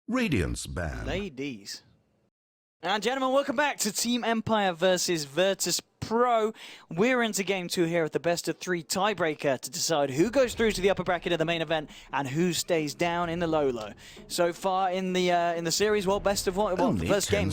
Radiance ban. Ladies and gentlemen, welcome back to Team Empire versus Virtus.pro. We're into game 2 here of the best of 3 tiebreaker to decide who goes through to the upper bracket of the main event and who stays down in the low. So far in the series, well, best of what? Well, the first game,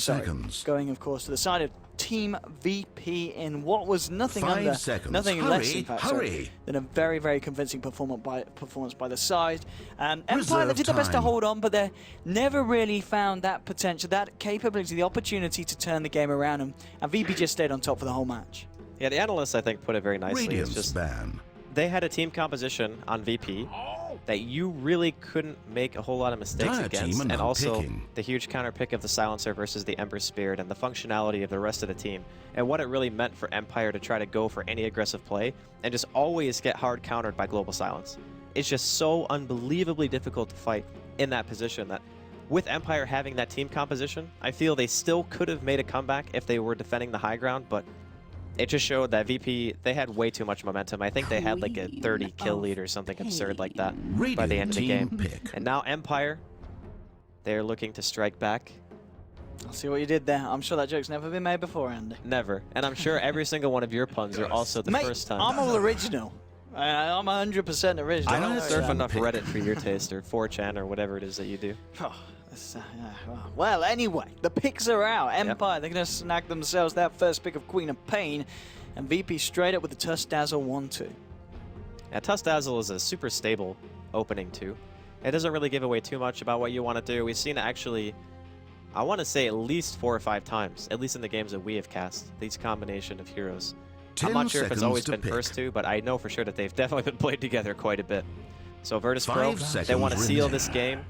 going of course to the side of Team VP in what was nothing less, in fact, than a very, very convincing performance by the side. Empire, they did their best to hold on, but they never really found that potential, that capability, the opportunity to turn the game around, and VP just stayed on top for the whole match. Yeah, the analysts, I think, put it very nicely. Radiance it's just, ban. They had a team composition on VP that you really couldn't make a whole lot of mistakes against, and also the huge counter pick of the Silencer versus the Ember Spirit and the functionality of the rest of the team, and what it really meant for Empire to try to go for any aggressive play and just always get hard countered by Global Silence. It's just so unbelievably difficult to fight in that position that with Empire having that team composition, I feel they still could have made a comeback if they were defending the high ground, but it just showed that VP, they had way too much momentum. I think they had like a 30 kill lead or something absurd like that by the end of the game. And now Empire, they're looking to strike back. I'll see what you did there. I'm sure that joke's never been made before, Andy. Never. And I'm sure every single one of your puns are also the first time. I'm all original. I'm 100% original. I don't surf enough Reddit for your taste, or 4chan, or whatever it is that you do. Well, anyway, the picks are out. Empire, they're going to snag themselves that first pick of Queen of Pain, and VP straight up with the Tusk Dazzle 1-2. Yeah, Tusk Dazzle is a super stable opening too. It doesn't really give away too much about what you want to do. We've seen it actually, I want to say at least 4 or 5 times, at least in the games that we have cast, these combination of heroes. I'm not sure if it's always been first two, but I know for sure that they've definitely been played together quite a bit. So Virtus.pro, they want to seal this game.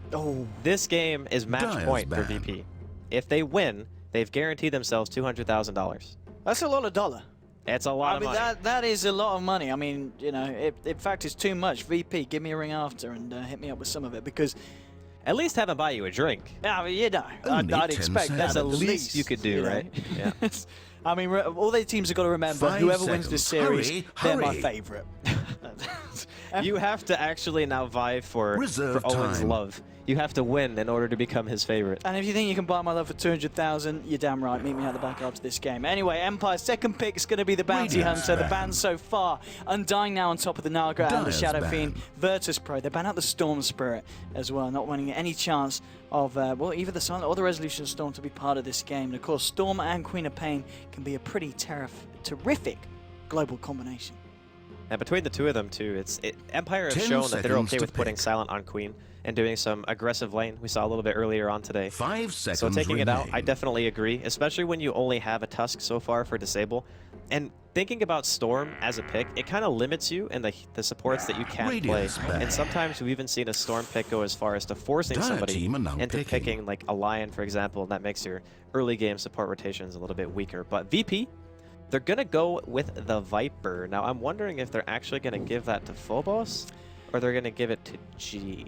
This game is match point for VP. If they win, they've guaranteed themselves $200,000. That's a lot of dollar. It's a lot of money. That is a lot of money. I mean, you know, in fact, it's too much. VP, give me a ring after and hit me up with some of it, because at least have him buy you a drink. Yeah, you know, I'd expect that. That's the least you could do, right? Yeah. I mean, all the teams have got to remember, whoever wins this series, they're my favorite. You have to actually now vie for Owen's love. You have to win in order to become his favorite. And if you think you can buy my love for 200,000, you're damn right. Meet me at the back after this game. Anyway, Empire's second pick is going to be the Bounty Hunter. The ban so far, Undying now on top of the Naga and the Shadow Fiend. Virtus.pro, they ban out the Storm Spirit as well, not winning any chance of, well, either the Silent or the Resolution Storm to be part of this game. And of course, Storm and Queen of Pain can be a pretty terrific global combination. And between the two of them, too, Empire has shown that they're okay with putting Silent on Queen and doing some aggressive lane. We saw a little bit earlier on today. 5 seconds so taking it out, I definitely agree, especially when you only have a Tusk so far for Disable. And thinking about Storm as a pick, it kind of limits you in the supports that you can't play. And sometimes we've even seen a Storm pick go as far as to forcing somebody into picking like a Lion, for example, and that makes your early game support rotations a little bit weaker. But VP, they're going to go with the Viper. Now, I'm wondering if they're actually going to give that to Phobos, or they're going to give it to G.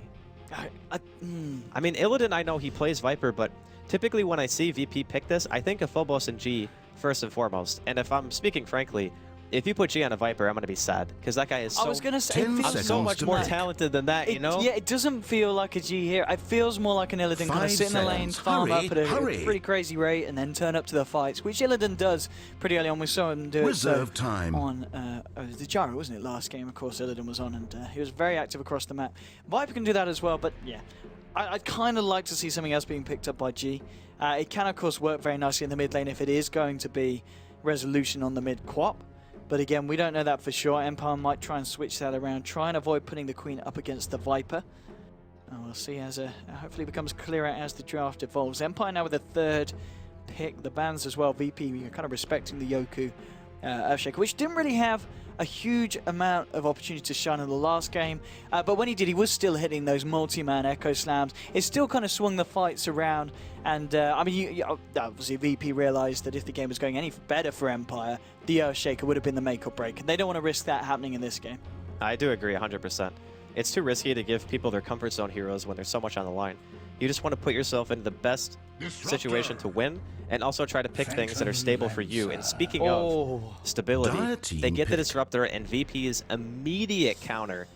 I mean, Illidan, I know he plays Viper, but typically when I see VP pick this, I think of Phobos and G first and foremost. And if I'm speaking frankly, if you put G on a Viper, I'm going to be sad, because that guy is so, so much more talented than that, you know? Yeah, it doesn't feel like a G here. It feels more like an Illidan kind of sit in the lane, farm up at a pretty crazy rate, and then turn up to the fights, which Illidan does pretty early on. We saw him do it on the Gyro, wasn't it? Last game, of course, Illidan was on, and he was very active across the map. Viper can do that as well, but yeah. I'd kind of like to see something else being picked up by G. It can, of course, work very nicely in the mid lane if it is going to be Resolution on the mid-quap. But again, we don't know that for sure. Empire might try and switch that around, try and avoid putting the Queen up against the Viper. And we'll see as hopefully becomes clearer as the draft evolves. Empire now with a third pick. The bans as well. VP kind of respecting the Yoku Earthshaker, which didn't really have a huge amount of opportunity to shine in the last game. But when he did, he was still hitting those multi-man Echo Slams. It still kind of swung the fights around. And I mean, obviously VP realized that if the game was going any better for Empire, the Earthshaker would have been the make or break. And they don't want to risk that happening in this game. I do agree 100%. It's too risky to give people their comfort zone heroes when there's so much on the line. You just want to put yourself into the best situation to win, and also try to pick things that are stable for you. And speaking of stability, they get the Disruptor, and VP's immediate counter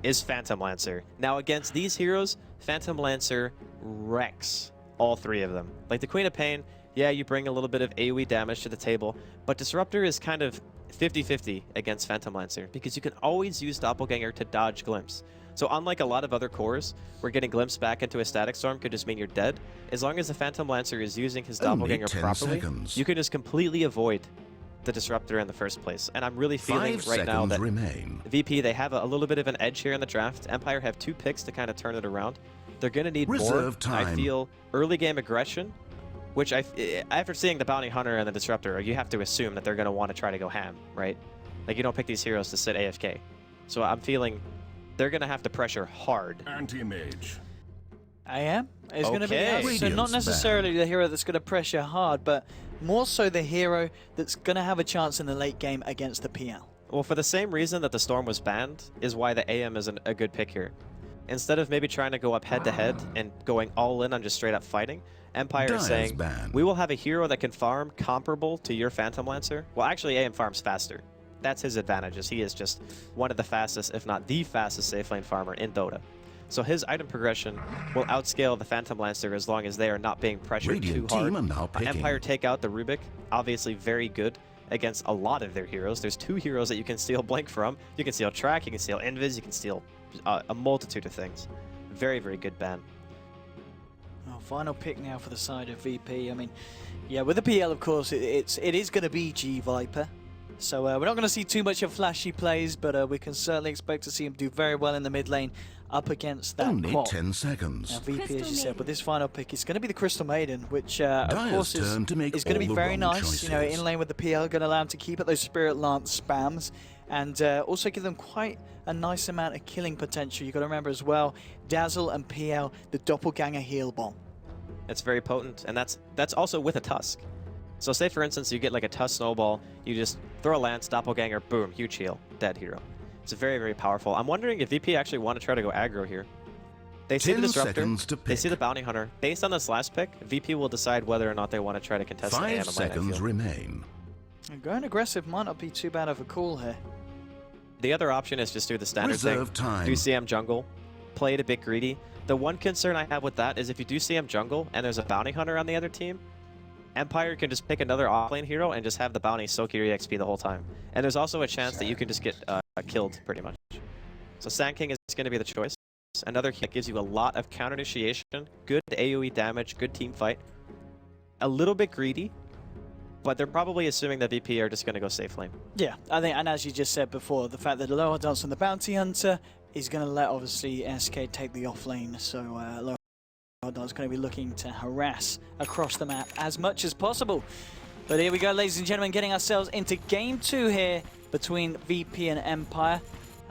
is Phantom Lancer. Now against these heroes, Phantom Lancer wrecks all three of them. Like the Queen of Pain, yeah, you bring a little bit of AoE damage to the table, but Disruptor is kind of 50-50 against Phantom Lancer because you can always use Doppelganger to dodge Glimpse. So unlike a lot of other cores, where getting Glimpse back into a Static Storm could just mean you're dead, as long as the Phantom Lancer is using his Doppelganger properly, you can just completely avoid the Disruptor in the first place. And I'm really feeling right now that VP, they have a little bit of an edge here in the draft. Empire have 2 picks to kind of turn it around. They're going to need more. I feel early game aggression, which after seeing the Bounty Hunter and the Disruptor, you have to assume that they're going to want to try to go ham, right? Like you don't pick these heroes to sit AFK. So I'm feeling they're going to have to pressure hard. Anti-mage. I am. It's going to be so not necessarily the hero that's going to pressure hard, but more so the hero that's going to have a chance in the late game against the PL. Well, for the same reason that the Storm was banned is why the AM is a good pick here. Instead of maybe trying to go up head-to-head and going all in on just straight-up fighting, Empire is saying, we will have a hero that can farm comparable to your Phantom Lancer. Well, actually, AM farms faster. That's his advantage, as he is just one of the fastest, if not the fastest, safe lane farmer in Dota. So his item progression will outscale the Phantom Lancer as long as they are not being pressured too hard. Empire take out the Rubik, obviously very good against a lot of their heroes. There's 2 heroes that you can steal Blink from. You can steal Track, you can steal Invis, you can steal a multitude of things. Very, very good ban. Oh, final pick now for the side of VP. I mean, yeah, with the PL, of course, it is going to be G Viper. So we're not going to see too much of flashy plays, but we can certainly expect to see him do very well in the mid lane up against that Only quad. 10 seconds. Now, VP, as you said, with this final pick, it's going to be the Crystal Maiden, which, of course, is going to be very nice. Choices. You know, in lane with the PL, going to allow him to keep at those Spirit Lance spams and also give them quite a nice amount of killing potential. You've got to remember as well, Dazzle and PL, the Doppelganger heal bomb. It's very potent, and that's also with a Tusk. So say, for instance, you get like a Tusk Snowball, you just throw a Lance, Doppelganger, boom, huge heal, dead hero. It's very, very powerful. I'm wondering if VP actually want to try to go aggro here. They see the Disruptor, they see the Bounty Hunter. Based on this last pick, VP will decide whether or not they want to try to contest the 5 seconds remain. And going aggressive might not be too bad of a call here. The other option is just do the standard thing. Do CM jungle, play it a bit greedy. The one concern I have with that is if you do CM jungle and there's a Bounty Hunter on the other team, Empire can just pick another offlane hero and just have the bounty soak your EXP the whole time. And there's also a chance that you can just get killed, pretty much. So Sand King is going to be the choice. Another hero that gives you a lot of counter initiation, good AoE damage, good team fight. A little bit greedy, but they're probably assuming that VP are just going to go safe lane. Yeah, I think, and as you just said before, the fact that the lower dance on the Bounty Hunter is going to let, obviously, SK take the offlane, so lower is going to be looking to harass across the map as much as possible. But here we go, ladies and gentlemen, getting ourselves into game 2 here between VP and Empire.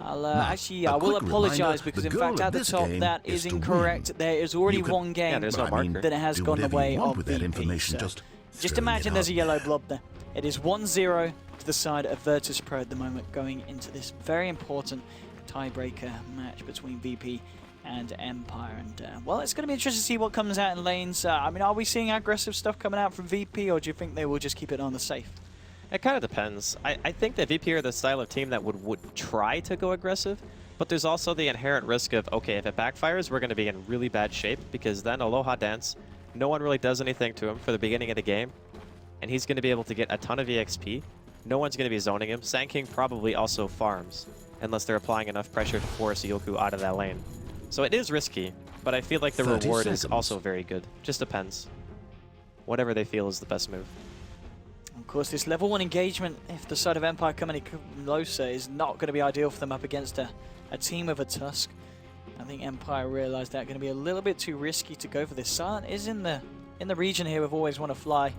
I will apologize because, in fact, at the top, that is incorrect. There is already one game that has gone the way of VP. So just imagine there's a yellow blob there. It is 1-0 to the side of Virtus.pro at the moment, going into this very important tiebreaker match between VP and Empire. And, well, it's going to be interesting to see what comes out in lanes. I mean, are we seeing aggressive stuff coming out from VP, or do you think they will just keep it on the safe? It kind of depends. I think that VP are the style of team that would try to go aggressive, but there's also the inherent risk of, okay, if it backfires, we're going to be in really bad shape, because then Aloha Dance, no one really does anything to him for the beginning of the game, and he's going to be able to get a ton of EXP. No one's going to be zoning him. Sand King probably also farms, unless they're applying enough pressure to force Yoku out of that lane. So it is risky, but I feel like the reward is also very good. Just depends. Whatever they feel is the best move. Of course, this level 1 engagement, if the side of Empire come any closer, is not going to be ideal for them up against a team of a Tusk. I think Empire realized that going to be a little bit too risky to go for this. Silent is in the region here with Always Want to Fly.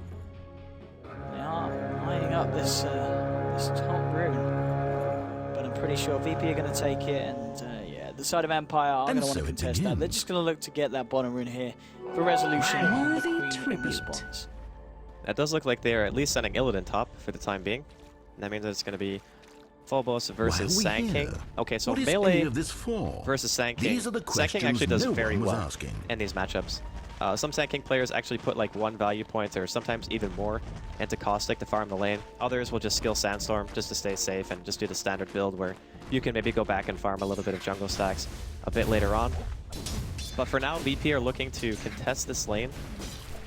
They are lining up this top rune, but I'm pretty sure VP are going to take it, and yeah, the side of Empire are going to want to contest that. They're just going to look to get that bottom rune here for resolution and the Queen in response. That does look like they are at least sending Illidan top for the time being. And that means that it's going to be Phobos versus Sand King. Okay, so melee versus Sand King. Sand King actually does very well in these matchups. Some Sand King players actually put like 1 value point or sometimes even more into Caustic to farm the lane. Others will just skill Sandstorm just to stay safe and just do the standard build where you can maybe go back and farm a little bit of jungle stacks a bit later on. But for now, VP are looking to contest this lane.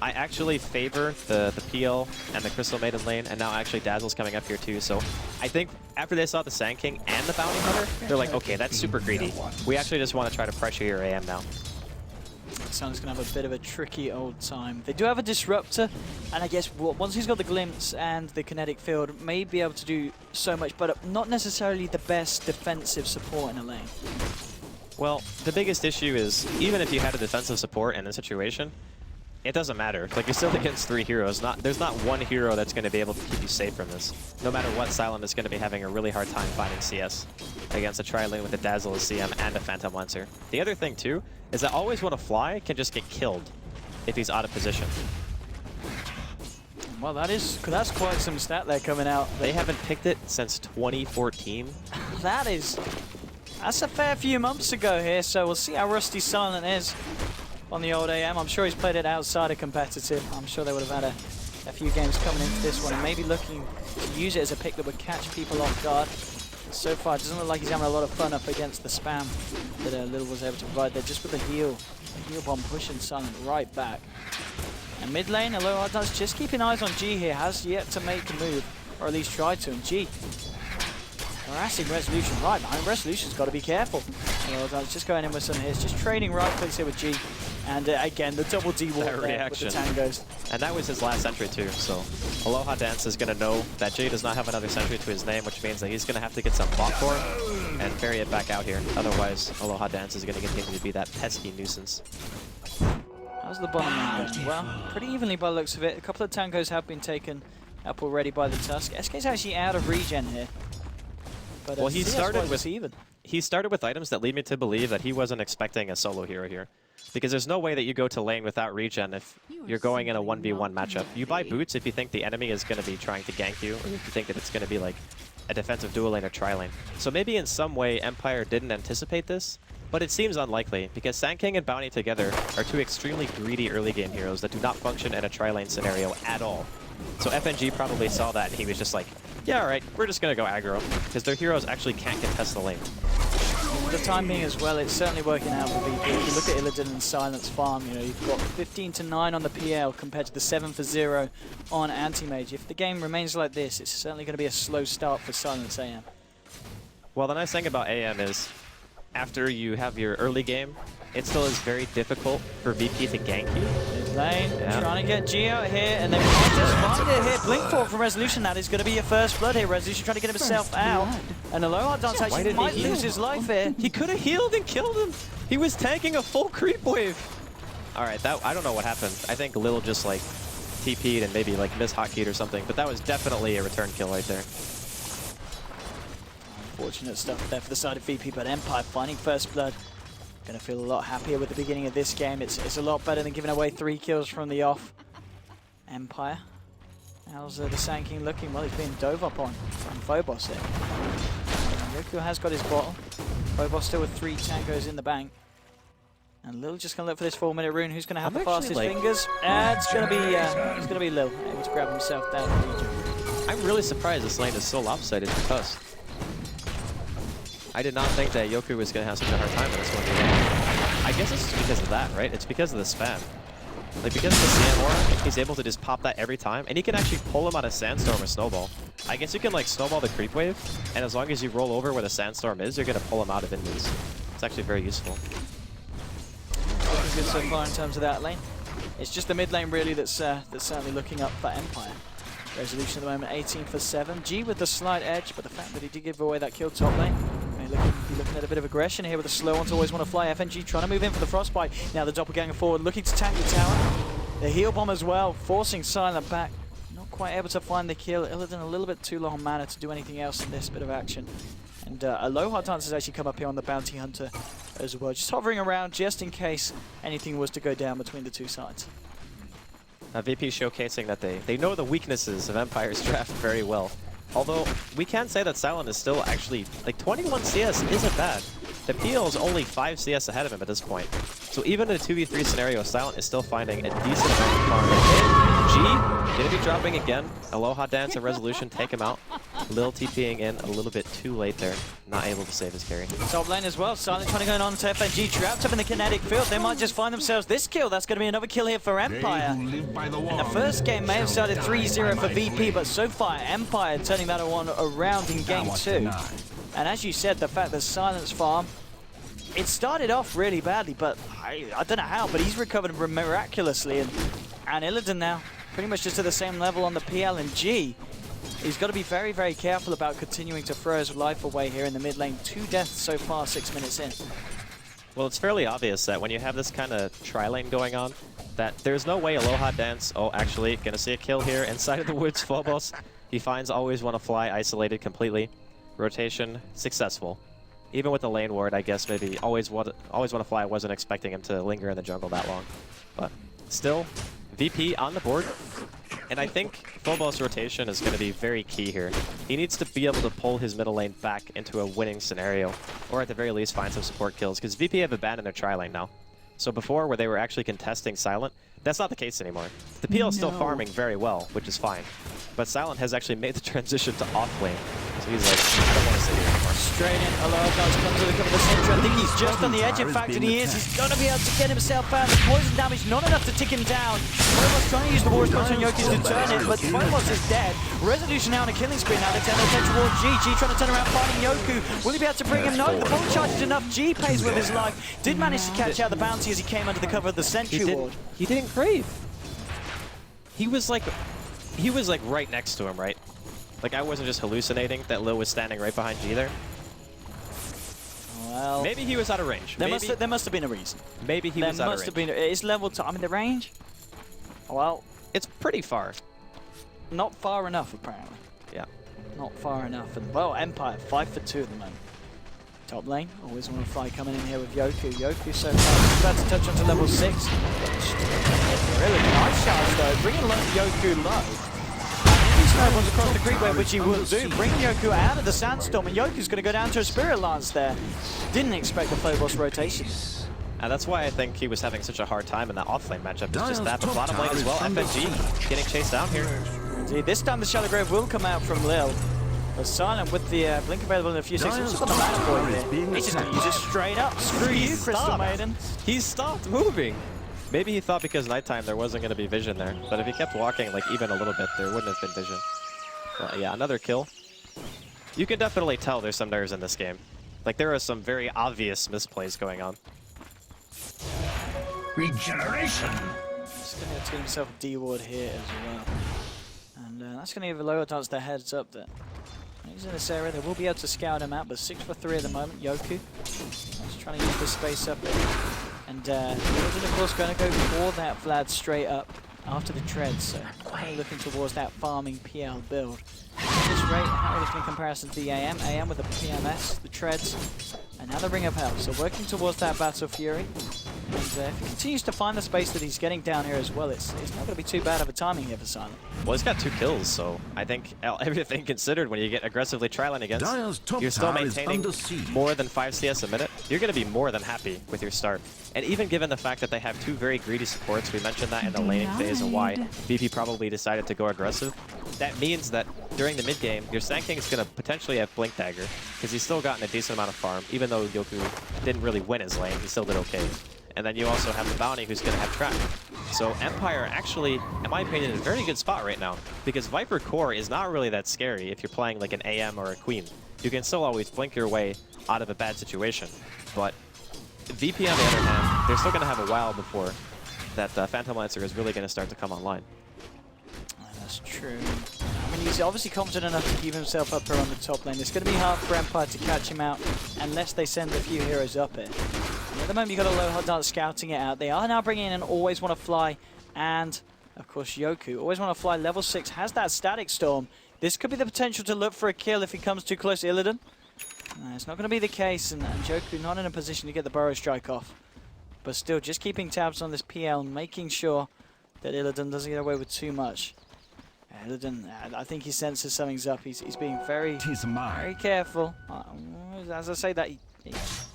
I actually favor the PL and the Crystal Maiden lane, and now actually Dazzle's coming up here too. So I think after they saw the Sand King and the Bounty Hunter, they're like, okay, that's super greedy. We actually just want to try to pressure your AM now. Sound's going to have a bit of a tricky old time. They do have a Disruptor, and I guess once he's got the Glimpse and the Kinetic Field, may be able to do so much, but not necessarily the best defensive support in a lane. Well, the biggest issue is, even if you had a defensive support in this situation, it doesn't matter. Like, you're still against 3 heroes. There's not one hero that's going to be able to keep you safe from this. No matter what, Silent is going to be having a really hard time finding CS against a tri-lane with a Dazzle as CM and a Phantom Lancer. The other thing, too, is that Always Wanna Fly can just get killed if he's out of position. Well, that's quite some stat there coming out. They haven't picked it since 2014. That's a fair few months ago here, so we'll see how rusty Silent is on the old AM. I'm sure he's played it outside of competitive. I'm sure they would have had a few games coming into this one and maybe looking to use it as a pick that would catch people off guard. So far, it doesn't look like he's having a lot of fun up against the spam that Little was able to provide there, just with the heal bomb pushing Silent right back. And mid lane, Aloha does just keeping eyes on G here, has yet to make a move, or at least try to, and G harassing Resolution right behind. Resolution's got to be careful. Aloha just going in with some hits, just trading right clicks here with G. And again, the double D wall there with the tangos. And that was his last sentry too, so Aloha Dance is going to know that Jay does not have another sentry to his name, which means that he's going to have to get some bot core and ferry it back out here. Otherwise, Aloha Dance is going to continue to be that pesky nuisance. How's the bottom lane going? Well, pretty evenly by the looks of it. A couple of tangos have been taken up already by the Tusk. SK's actually out of regen here. But, well, he started with items that lead me to believe that he wasn't expecting a solo hero here. Because there's no way that you go to lane without regen if you're going in a 1v1 matchup. You buy boots if you think the enemy is going to be trying to gank you, or if you think that it's going to be like a defensive dual lane or tri-lane. So maybe in some way Empire didn't anticipate this, but it seems unlikely because Sand King and Bounty together are two extremely greedy early game heroes that do not function in a tri-lane scenario at all. So FNG probably saw that and he was just like, yeah, alright, we're just going to go aggro, because their heroes actually can't contest the lane. For the time being as well, it's certainly working out for VP. If you look at Illidan and Silence Farm, you know, you've got 15-9 on the PL compared to the 7-0 on Anti-Mage. If the game remains like this, it's certainly going to be a slow start for Silence AM. Well, the nice thing about AM is, after you have your early game, it still is very difficult for VP to gank you. Mid lane, trying to get G out here, and then we might just find it here. Blink Fork from Resolution, that is going to be your first blood here. Resolution trying to get himself out, and Aloha Dance actually might lose his life here. He could have healed and killed him. He was tanking a full creep wave. All right, I don't know what happened. I think Lil just like TP'd and maybe like mish-hotkeyd or something, but that was definitely a return kill right there. Unfortunate stuff there for the side of VP, but Empire finding first blood. Gonna feel a lot happier with the beginning of this game. It's a lot better than giving away 3 kills from the off. Empire. How's the Sand King looking? Well, he's being dove up on from Phobos here. Yoku has got his bottle. Phobos still with 3 tangos in the bank. And Lil just gonna look for this 4-minute rune. Who's gonna have the fastest fingers? It's gonna be Lil, able to grab himself down the region. I'm really surprised this lane is so lopsided because I did not think that Yoku was going to have such a hard time in this one. I guess it's just because of that, right? It's because of the spam. Like, because of the CM aura, he's able to just pop that every time, and he can actually pull him out of Sandstorm or Snowball. I guess you can, like, Snowball the creep wave, and as long as you roll over where the Sandstorm is, you're going to pull him out of enemies. It's actually very useful. Looking good so far in terms of that lane. It's just the mid lane, really, that's certainly looking up for Empire. Resolution at the moment, 18 for 7. G with the slight edge, but the fact that he did give away that kill top lane, looking at a bit of aggression here with the slow ones. Always want to fly. FNG trying to move in for the frostbite. Now the doppelganger forward, looking to tank the tower. The heal bomb as well, forcing Silent back. Not quite able to find the kill. Illidan a little bit too low on mana to do anything else in this bit of action. And Aloha Dance has actually come up here on the Bounty Hunter as well, just hovering around just in case anything was to go down between the two sides. VP showcasing that they know the weaknesses of Empire's draft very well. Although, we can say that Silent is still actually, like, 21 CS isn't bad. The PL is only 5 CS ahead of him at this point. So even in a 2v3 scenario, Silent is still finding a decent amount of farm. G, gonna be dropping again. Aloha Dance and Resolution take him out. Lil TPing in a little bit too late there. Not able to save his carry. Top lane as well. Silent trying to go on to FNG. Trapped up in the kinetic field. They might just find themselves this kill. That's going to be another kill here for Empire. And the first game may have started 3-0 for VP, but so far Empire turning that one around in game 2. And as you said, the fact that Silent's farm, it started off really badly, but I don't know how, but he's recovered miraculously. And Illidan now pretty much just at the same level on the PL and G. He's got to be very, very careful about continuing to throw his life away here in the mid lane. 2 deaths so far, 6 minutes in. Well, it's fairly obvious that when you have this kind of tri-lane going on, that there's no way Aloha Dance... Oh, actually, gonna see a kill here inside of the woods. Phobos, he finds Always Wanna Fly isolated completely. Rotation successful. Even with the lane ward, I guess maybe Always Wanna Fly, I wasn't expecting him to linger in the jungle that long. But still, VP on the board. And I think Phobos' rotation is going to be very key here. He needs to be able to pull his middle lane back into a winning scenario, or at the very least find some support kills, because VP have abandoned their tri-lane now. So before, where they were actually contesting Silent, that's not the case anymore. The PL is still farming very well, which is fine. But Silent has actually made the transition to off-lane. So he's like, I don't want to sit here anymore. Straight in, Aloha does come to the cover of the center. I think he's just on the edge, in fact, and he is. He's going to be able to get himself out. The poison damage, not enough to tick him down. Phobos trying to use the war response on Yoki to turn it, but Phobos is dead. Resolution now on a killing spree. Now they turn their attention towards G. G trying to turn around, fighting Yoku. Will he be able to bring him? No, the bomb charge is enough. G pays with his life. Did manage to catch out the bounty as he came under the cover of the sentry ward. He didn't crave. He was like right next to him, right? Like I wasn't just hallucinating that Lil was standing right behind G there. Well, maybe he was out of range. There must have been a reason. Maybe he was out of range. Have been. It's level 2. I mean, the range. Well, it's pretty far. Not far enough, apparently. Yeah. Not far enough. And well, Empire 5 for 2 at the moment. Top lane, Always Wanna Fly coming in here with Yoku. Yoku so far about to touch onto level 6. Really nice charge though, bringing Yoku low. He snowballs across the creep wave, which he will do, bringing Yoku out of the sandstorm, and Yoku's going to go down to a Spirit Lance there. Didn't expect the Phobos rotation. And that's why I think he was having such a hard time in that offlane matchup. It's just that, but bottom lane as well, FNG getting chased down here. Indeed, this time the Shallow Grave will come out from Lil. But Silent with the blink available in a few seconds. Also got the mana boy here. He's just going to use it straight up. Screw you, Crystal Maiden. He stopped moving. Maybe he thought because nighttime there wasn't going to be vision there. But if he kept walking like even a little bit, there wouldn't have been vision. But yeah, another kill. You can definitely tell there's some nerves in this game. Like there are some very obvious misplays going on. Regeneration. Just going to get himself a D ward here as well. And that's going to give Aloha Dance their heads up there. He's in this area, they will be able to scout him out, but 6 for 3 at the moment. Yoku just trying to use the space up there. And Illidan, of course, going to go for that Vlad straight up after the treads, so looking towards that farming PL build. This rate, how it is in comparison to the AM. AM with the PMS, the treads, and now the Ring of Hell. So working towards that Battle Fury. And if he continues to find the space that he's getting down here as well, it's not going to be too bad of a timing here for Silent. Well, he's got 2 kills, so I think everything considered, when you get aggressively tri-line against, you're still maintaining more than 5 CS a minute, you're going to be more than happy with your start. And even given the fact that they have 2 very greedy supports, we mentioned that in the laning phase and why VP probably decided to go aggressive, that means that during the mid game, your Sand King is going to potentially have Blink Dagger, because he's still gotten a decent amount of farm, even though Yoku didn't really win his lane, he still did okay. And then you also have the Bounty who's going to have Trap. So Empire actually, in my opinion, is a very good spot right now, because Viper Core is not really that scary if you're playing like an AM or a Queen. You can still always blink your way out of a bad situation. But VP on the other hand, they're still going to have a while before that Phantom Lancer is really going to start to come online. That's true. I mean, he's obviously confident enough to keep himself up here on the top lane. It's going to be hard for Empire to catch him out unless they send a few heroes up it. And at the moment, you've got Aloha Dance scouting it out. They are now bringing in Always Wanna Fly and, of course, Yoku. Always Wanna Fly, level 6, has that Static Storm. This could be the potential to look for a kill if he comes too close to Illidan. It's not going to be the case, and Yoku not in a position to get the Burrow Strike off. But still, just keeping tabs on this PL, making sure that Illidan doesn't get away with too much. Illidan, I think he senses something's up. He's being very careful. As I say that,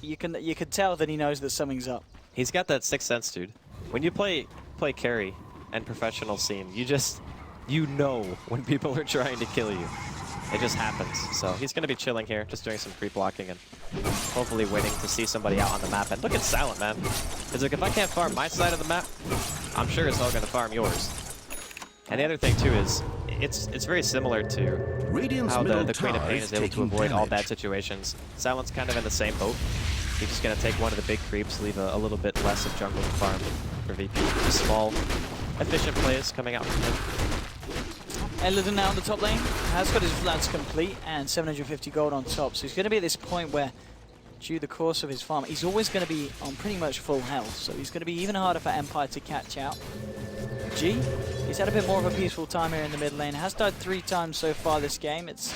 you can tell that he knows that something's up. He's got that 6th sense, dude. When you play carry and professional scene, you know when people are trying to kill you. It just happens. So he's going to be chilling here, just doing some creep blocking and hopefully waiting to see somebody out on the map. And look at Silent, man. It's like, if I can't farm my side of the map, I'm sure it's all going to farm yours. And the other thing, too, is it's very similar to how the Queen of Pain is able to avoid all bad situations. Silent's kind of in the same boat. He's just going to take one of the big creeps, leave a little bit less of jungle to farm for VP. Just small, efficient plays coming out from him. Illidan now in the top lane has got his flats complete and 750 gold on top. So he's going to be at this point where, due the course of his farm, he's always going to be on pretty much full health. So he's going to be even harder for Empire to catch out. G, he's had a bit more of a peaceful time here in the mid lane. Has died 3 times so far this game. It's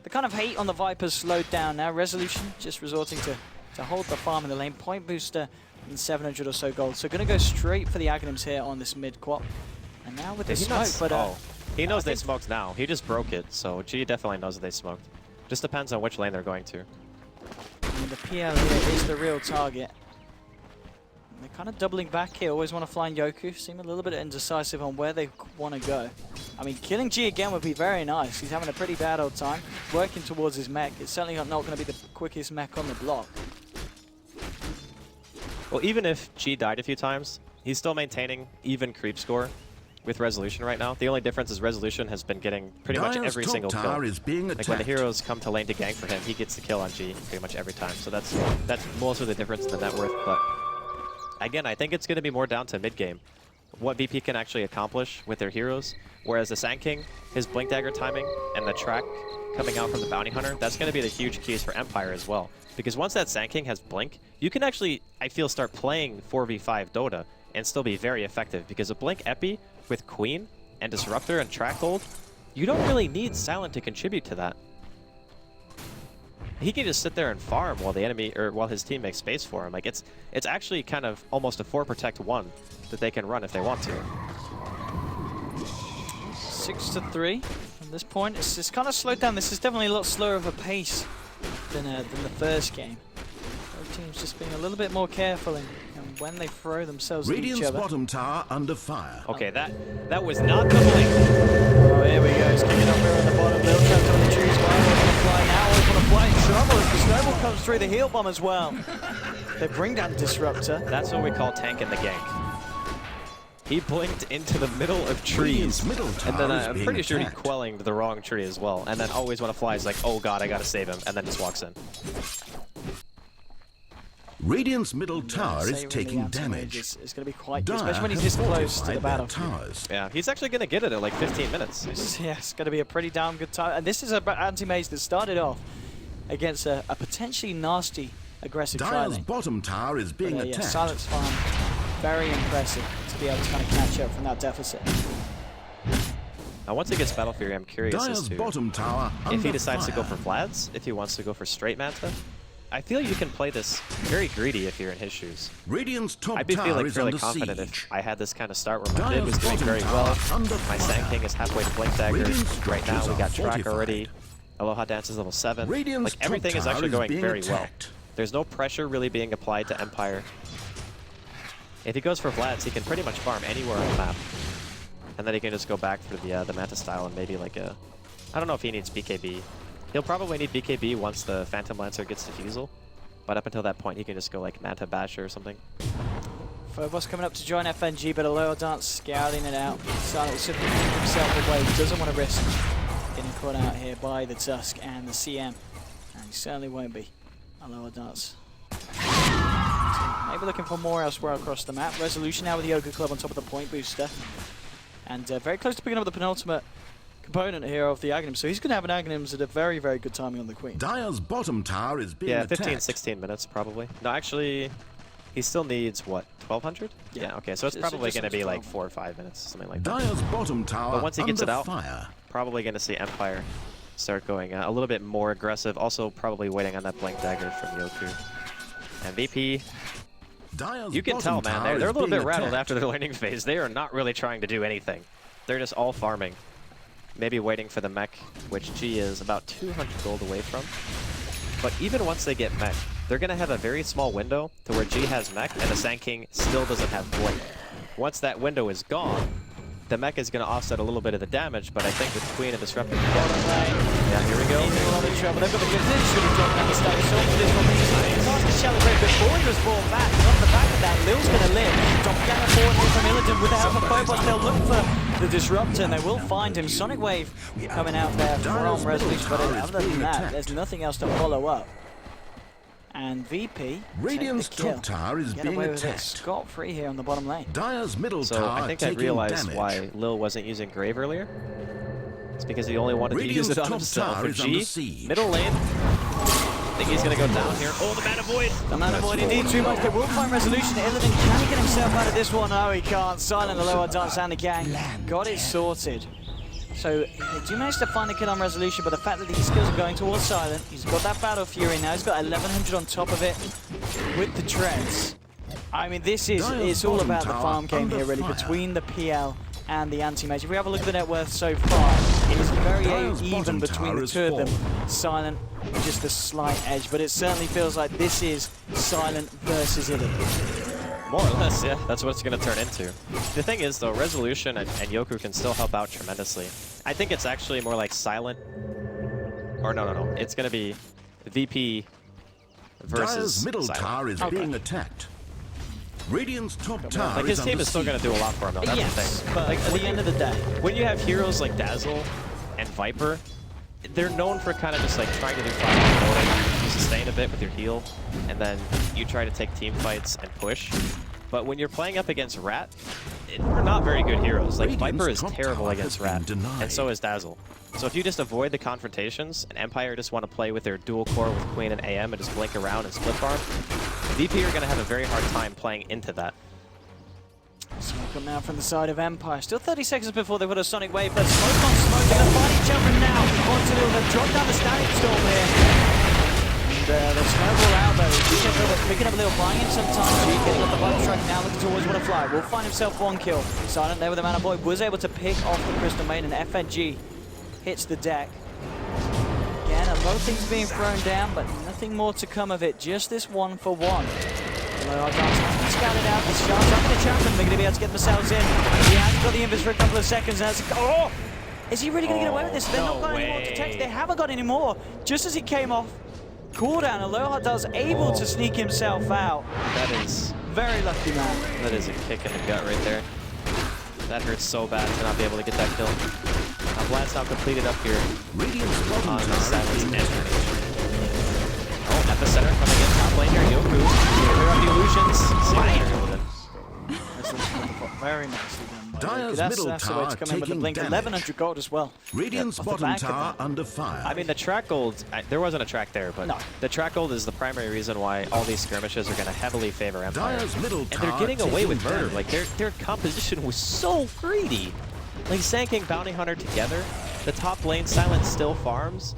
the kind of hate on the Vipers slowed down now. Resolution just resorting to hold the farm in the lane. Point booster and 700 or so gold. So going to go straight for the Aghanims here on this mid quad. And now with the smoke, but he knows they smoked now. He just broke it, so G definitely knows that they smoked. Just depends on which lane they're going to. And the PL here is the real target. And they're kind of doubling back here. Always want to fly in Yoku. Seem a little bit indecisive on where they want to go. I mean, killing G again would be very nice. He's having a pretty bad old time. Working towards his mech. It's certainly not going to be the quickest mech on the block. Well, even if G died a few times, he's still maintaining even creep score with Resolution right now. The only difference is Resolution has been getting pretty much every single kill. Like when the heroes come to lane to gank for him, he gets the kill on G pretty much every time. So that's most of the difference in the net worth. But again, I think it's going to be more down to mid game, what VP can actually accomplish with their heroes. Whereas the Sand King, his Blink Dagger timing and the track coming out from the Bounty Hunter, that's going to be the huge keys for Empire as well. Because once that Sand King has Blink, you can actually, I feel, start playing 4v5 Dota and still be very effective. Because a Blink Epi with Queen and Disruptor and Track Hold, you don't really need Silent to contribute to that. He can just sit there and farm while the enemy, or while his team makes space for him. Like it's actually kind of almost a 4-protect-1 that they can run if they want to. 6-3 from this point. It's kind of slowed down. This is definitely a lot slower of a pace than the first game. Both teams just being a little bit more careful in when they throw themselves at each other. Bottom tower under fire. Okay, that was not the blink. Oh, here we go. He's kicking up here on the bottom. Little trapped on the trees. Well, we're going to fly now. We're going to fly in trouble as the snowball comes through the heal bomb as well. They bring down Disruptor. That's what we call tanking the gank. He blinked into the middle of trees, and then I'm pretty sure he quelling the wrong tree as well. And then always want to fly is like, oh god, I gotta save him, and then just walks in. Radiant's middle tower is taking damage. It's going to be quite good, especially when he's this close to the battle. Yeah, he's actually going to get it at like 15 minutes. Yeah, it's going to be a pretty damn good time. And this is an anti-mage that started off against a potentially nasty, aggressive Dire's bottom tower is being attacked. Yeah, Silence Farm, very impressive to be able to kind of catch up from that deficit. Now, once he gets Battle Fury, I'm curious as to bottom tower if he decides to go for Vlad's, if he wants to go for straight Manta. I feel you can play this very greedy if you're in his shoes. Radiant's top I'd be feeling fairly confident if I had this kind of start where my mid was doing very well. My Sand King is halfway to Blink Dagger. Right now we got Track already. Aloha Dance is level 7. Like everything is actually going very well. There's no pressure really being applied to Empire. If he goes for Vlad's, he can pretty much farm anywhere on the map. And then he can just go back for the Manta style and maybe like a... I don't know if he needs BKB. He'll probably need BKB once the Phantom Lancer gets Diffusal. But up until that point, he can just go like Manta Basher or something. Phobos coming up to join FNG, but Aloha Dance scouting it out. Silent will simply keep himself away. He doesn't want to risk getting caught out here by the Tusk and the CM. And he certainly won't be. Aloha Dance. Maybe looking for more elsewhere across the map. Resolution now with the Yoga Club on top of the point booster. And very close to picking up the penultimate component here of the Aghanims. So he's going to have an Aghanims at a very, very good timing on the Queen. Dire's bottom tower is being attacked. 15, 16 minutes probably. No, actually, he still needs, what, 1,200? Yeah, okay, so it's probably going to be like 4 or 5 minutes, something like that. Dire's bottom tower but once he gets it out, fire. Probably going to see Empire start going a little bit more aggressive. Also probably waiting on that Blink Dagger from Yoku. And VP, you can tell, man, they're a little bit rattled after their learning phase. They are not really trying to do anything. They're just all farming. Maybe waiting for the mech, which G is about 200 gold away from. But even once they get mech, they're going to have a very small window to where G has mech and the Sand King still doesn't have Blink. Once that window is gone, the mecha is going to offset a little bit of the damage, but I think with Queen and Disruptor, yeah, here we go. He's in a lot of trouble. They've got the good thing. Should have dropped down the status for this one. He's lost the Shallow Grave before he was brought back. And off the back of that, Lil's going to live. Doppelganger forward here from Illidan with the help of Phobos. They'll look for the Disruptor, and they will find him. Sonic Wave coming out there from Resolution, but other than that, there's nothing else to follow up. And VP Radiant's top tower is being attacked. Scot-free here on the bottom lane. Dire's middle tower I think I realized why Lil wasn't using Grave earlier. It's because he only wanted to use it on himself. For G, middle lane. I think he's going to go down here. Oh, the Mana Void! The Mana Void indeed too much. They will find Resolution. Illidan, can he get himself out of this one? No, he can't. Silent, the lower dance, and the gang got it sorted. So they do manage to find the kill on Resolution, but the fact that these skills are going towards Silent, he's got that Battle Fury now, he's got 1100 on top of it with the treads. I mean, this is, it's all about the farm game here, really, between the PL and the anti-mage. If we have a look at the net worth so far, it is very even between the two of them. Silent, just a slight edge, but it certainly feels like this is Silent versus Illidan. More or less, yeah. That's what it's going to turn into. The thing is, though, Resolution and Yoku can still help out tremendously. I think it's actually more like Silent. Or no. It's going to be VP versus Dire's middle Silent. tower is being attacked. Radiant's top tower like, his team is still going to do a lot for him, though. That's the thing. But like, at the end of the day, when you have heroes like Dazzle and Viper, they're known for kind of just like trying to do fire. You sustain a bit with your heal, and then you try to take team fights and push. But when you're playing up against Rat, they're not very good heroes. Like Viper is terrible against Rat, and so is Dazzle. So if you just avoid the confrontations, and Empire just want to play with their dual core with Queen and AM and just blink around and split farm, VP are going to have a very hard time playing into that. Smoke on now from the side of Empire. Still 30 seconds before they put a Sonic Wave, but smoke on smoke. They're going to find each other now. Onto Lil, they've dropped down the Static Storm here. And the snowball out though. Picking up a little, buying him some time. G getting up the button track now, looking towards want to fly. Will find himself one kill. Silent there with the Mana Void was able to pick off the Crystal Maiden. FNG hits the deck. Again, a lot of things being thrown down, but nothing more to come of it. Just this 1-for-1. Scouted out, the shots up in the trap, and they're going to be able to get themselves in. He has got the invis for a couple of seconds. And oh! Is he really going to get away with this? They're not got any more to text. They haven't got any more. Just as he came off, cooldown, Aloha does able to sneak himself out. That is very lucky, man. That is a kick in the gut right there. That hurts so bad to not be able to get that kill. Now Blast now completed up here on Silence and Carnage. Oh, Epicenter coming in top lane here. Yoku. Clear up the illusions. Very nicely done. Dire's middle tower taking damage. 1100 gold as well. Radiant's bottom tower under fire. I mean, the track gold, there wasn't a track there, but the track gold is the primary reason why all these skirmishes are going to heavily favor Empire. Dire's middle and tower they're getting away with murder. Damage. Like, their composition was so greedy. Like, Sand King, Bounty Hunter together, the top lane, Silent still farms.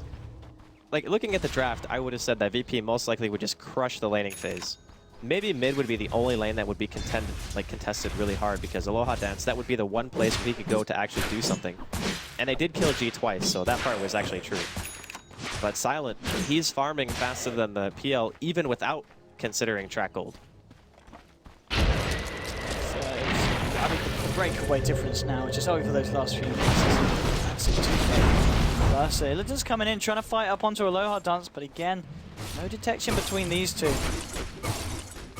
Like, looking at the draft, I would have said that VP most likely would just crush the laning phase. Maybe mid would be the only lane that would be contested really hard, because Aloha Dance, that would be the one place where he could go to actually do something. And they did kill G twice, so that part was actually true. But Silent, he's farming faster than the PL, even without considering track gold. I mean, the breakaway difference now, just over those last few minutes. That's it. Illidan's coming in, trying to fight up onto Aloha Dance, but again, no detection between these two.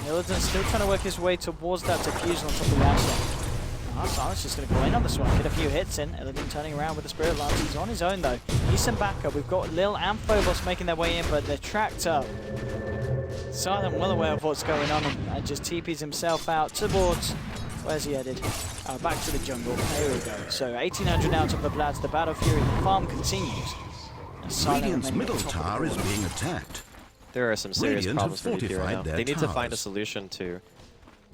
Illidan's still trying to work his way towards that diffusion on top of the asset. Silent's just going to go in on this one, get a few hits in. Illidan turning around with the Spirit Lance. He's on his own though. He's some backup. We've got Lil and Phobos making their way in, but they're tracked up. Silent well aware of what's going on and just TPs himself out towards, where's he headed? Back to the jungle. There we go. So 1800 now to the Bloods. The Battle Fury, the farm continues. Radiant's middle tower is being attacked. There are some serious problems for VP right now. They need to find a solution to...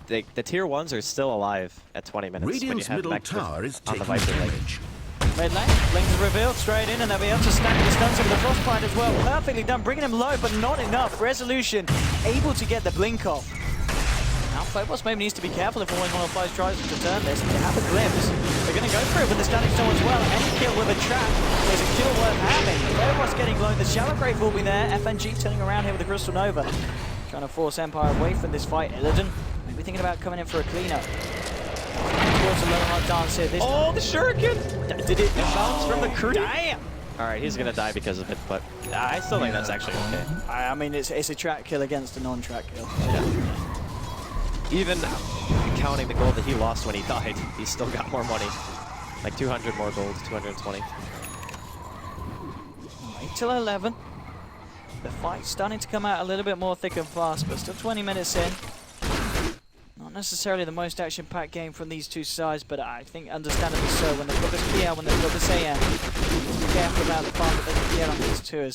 the tier 1s are still alive at 20 minutes Radiant's when you have middle tower is on the taking Viper damage. Mid lane, Blink is revealed straight in, and they'll be able to stack the stuns with the Frostbite as well. Perfectly done, bringing him low, but not enough. Resolution able to get the blink off. Now Phobos maybe needs to be careful if always one of those tries to turn this. They have a glimpse. They're going to go for it with the Static Storm as well. Any kill with a trap is a kill worth having. Phobos getting low. The Shallow Grave will be there. FNG turning around here with the Crystal Nova. Trying to force Empire away from this fight. Illidan maybe thinking about coming in for a cleanup. towards the low hard dance here. This Oh, the shuriken! did it bounce from the creep? Damn! All right, he's gonna die because of it, but I still think that's actually okay. I mean, it's a track kill against a non-track kill. Yeah. Even counting the gold that he lost when he died, he still got more money. Like 200 more gold, 220. 8 till 11. The fight's starting to come out a little bit more thick and fast, but still 20 minutes in. Not necessarily the most action-packed game from these two sides, but I think understandably so. When they've got this PL, when they've got this AM, be careful about the part that they can get on these two.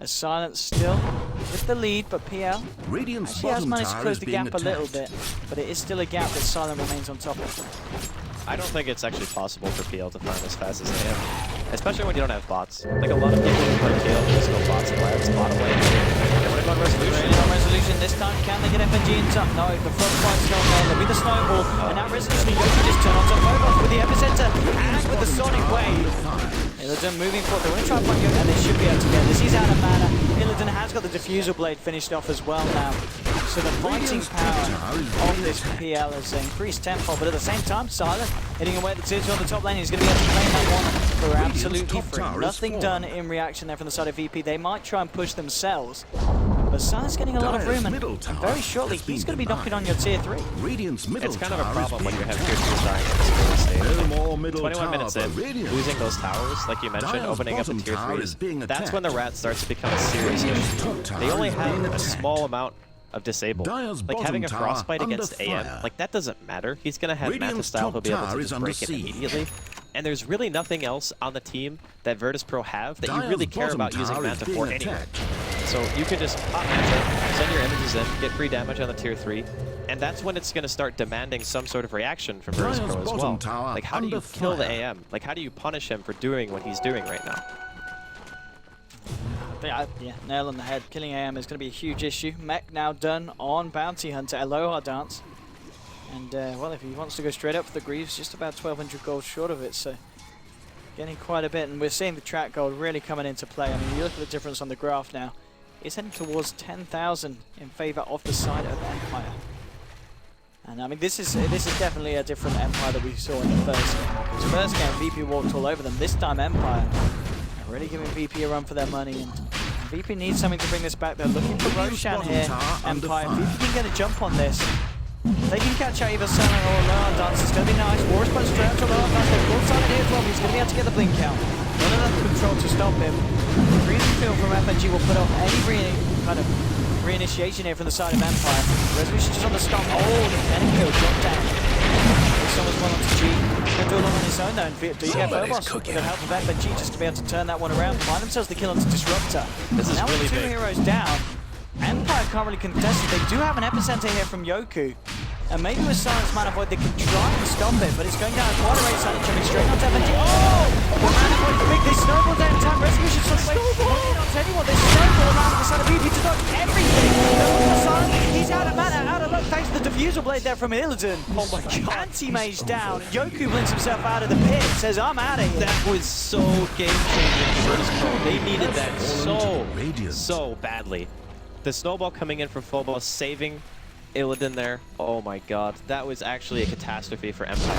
As Silence still with the lead, but PL Radiant's actually has bottom managed to tower close is the being gap a little attacked. bit, but it is still a gap that Silent remains on top of. I don't think it's actually possible for PL to farm as fast as they have, especially when you don't have bots. Like a lot of people who play PL just go bots and labs, bottom lane. They would have gone resolution. Really on resolution this time. Can they get FNG in top? No, the front fight's going there. There'll be the snowball, and now resolution Yoki just turn on to Phobos with the epicenter and with the sonic wave. Illidan moving forward. They want to try and find Yoki, and they should be able to get this. He's out of mana. Illidan has got the diffusal blade finished off as well now. So the fighting power of this PL has increased tenfold, but at the same time, Silent hitting away at the tier 2 on the top lane. He's going to be able to claim that one for absolutely free. Nothing done in reaction there from the side of VP. They might try and push themselves, but Silent's getting a lot of room, and very shortly he's going to be knocking on your tier 3. Radiant's middle It's kind of a tower problem is when you being have tier 2 dying in this early stage. No more middle 21 tower minutes for in, Radiant. losing those towers, like you mentioned, Dire's opening up the bottom tier tower is 3s, being that's when the attacked. rat starts to become a serious Radiant's issue. top tower They only is have being a attacked. small amount of disable. Dire's Like having a bottom tower frostbite under against AM, fire. like that doesn't matter. He's gonna have Manta Radiant's style, top he'll be able tower to is just under break it siege. immediately. And there's really nothing else on the team that Virtus.pro have that you Dire's really care bottom about using tower is Manta being for anyway. attacked. So you can just pop Manta, send your images in, get free damage on the tier 3, and that's when it's going to start demanding some sort of reaction from Dire's Virtus.pro as bottom well. tower Like how do you under kill the fire. AM? Like how do you punish him for doing what he's doing right now? Yeah, nail on the head. Killing AM is going to be a huge issue. Mech now done on Bounty Hunter. Aloha Dance. And, well, if he wants to go straight up for the Greaves, just about 1,200 gold short of it, so getting quite a bit. And we're seeing the track gold really coming into play. I mean, you look at the difference on the graph now. It's heading towards 10,000 in favor of the side of Empire. And, I mean, this is definitely a different Empire that we saw in the first game. Because first game, VP walked all over them. This time, Empire really giving VP a run for their money, and VP needs something to bring this back. They're looking for Roshan here. Empire, VP can get a jump on this. They can catch out either Silent or Lower Dance. It's going to be nice. War's punch straight up to Lower Dance. They've got Silent here as well. He's going to be able to get the blink out. None of that control to stop him. Freezing field from FNG will put off any kind of reinitiation here from the side of Empire. Resolution just on the stop. Oh, the Venom kill dropped down. Someone's one onto G. Going to do a lot on his own though. Do you get Phobos with the help of FNG just to be able to turn that one around? Find themselves the kill onto Disruptor. This is now really with two big. heroes down, Empire can't really contest it. They do have an epicenter here from Yoku. And maybe with Silence Mana Void they can try and stop it, but it's going down quite a rate. Silent jumping straight onto FNG. Oh! The Mana Void is big. They snowball down in time. Resolution sort of not to anyone. They snowball around the side of VP to dodge everything. They're on the Silent. He's out of mana, out of luck thanks to the diffusal blade there from Illidan. Oh my god. Anti-mage down. Yoku blinks himself out of the pit. Says, I'm out of here. That was so game-changing for Virtus.pro. They needed that so badly. The snowball coming in from Phobos, saving Illidan there. Oh my god, that was actually a catastrophe for Empire.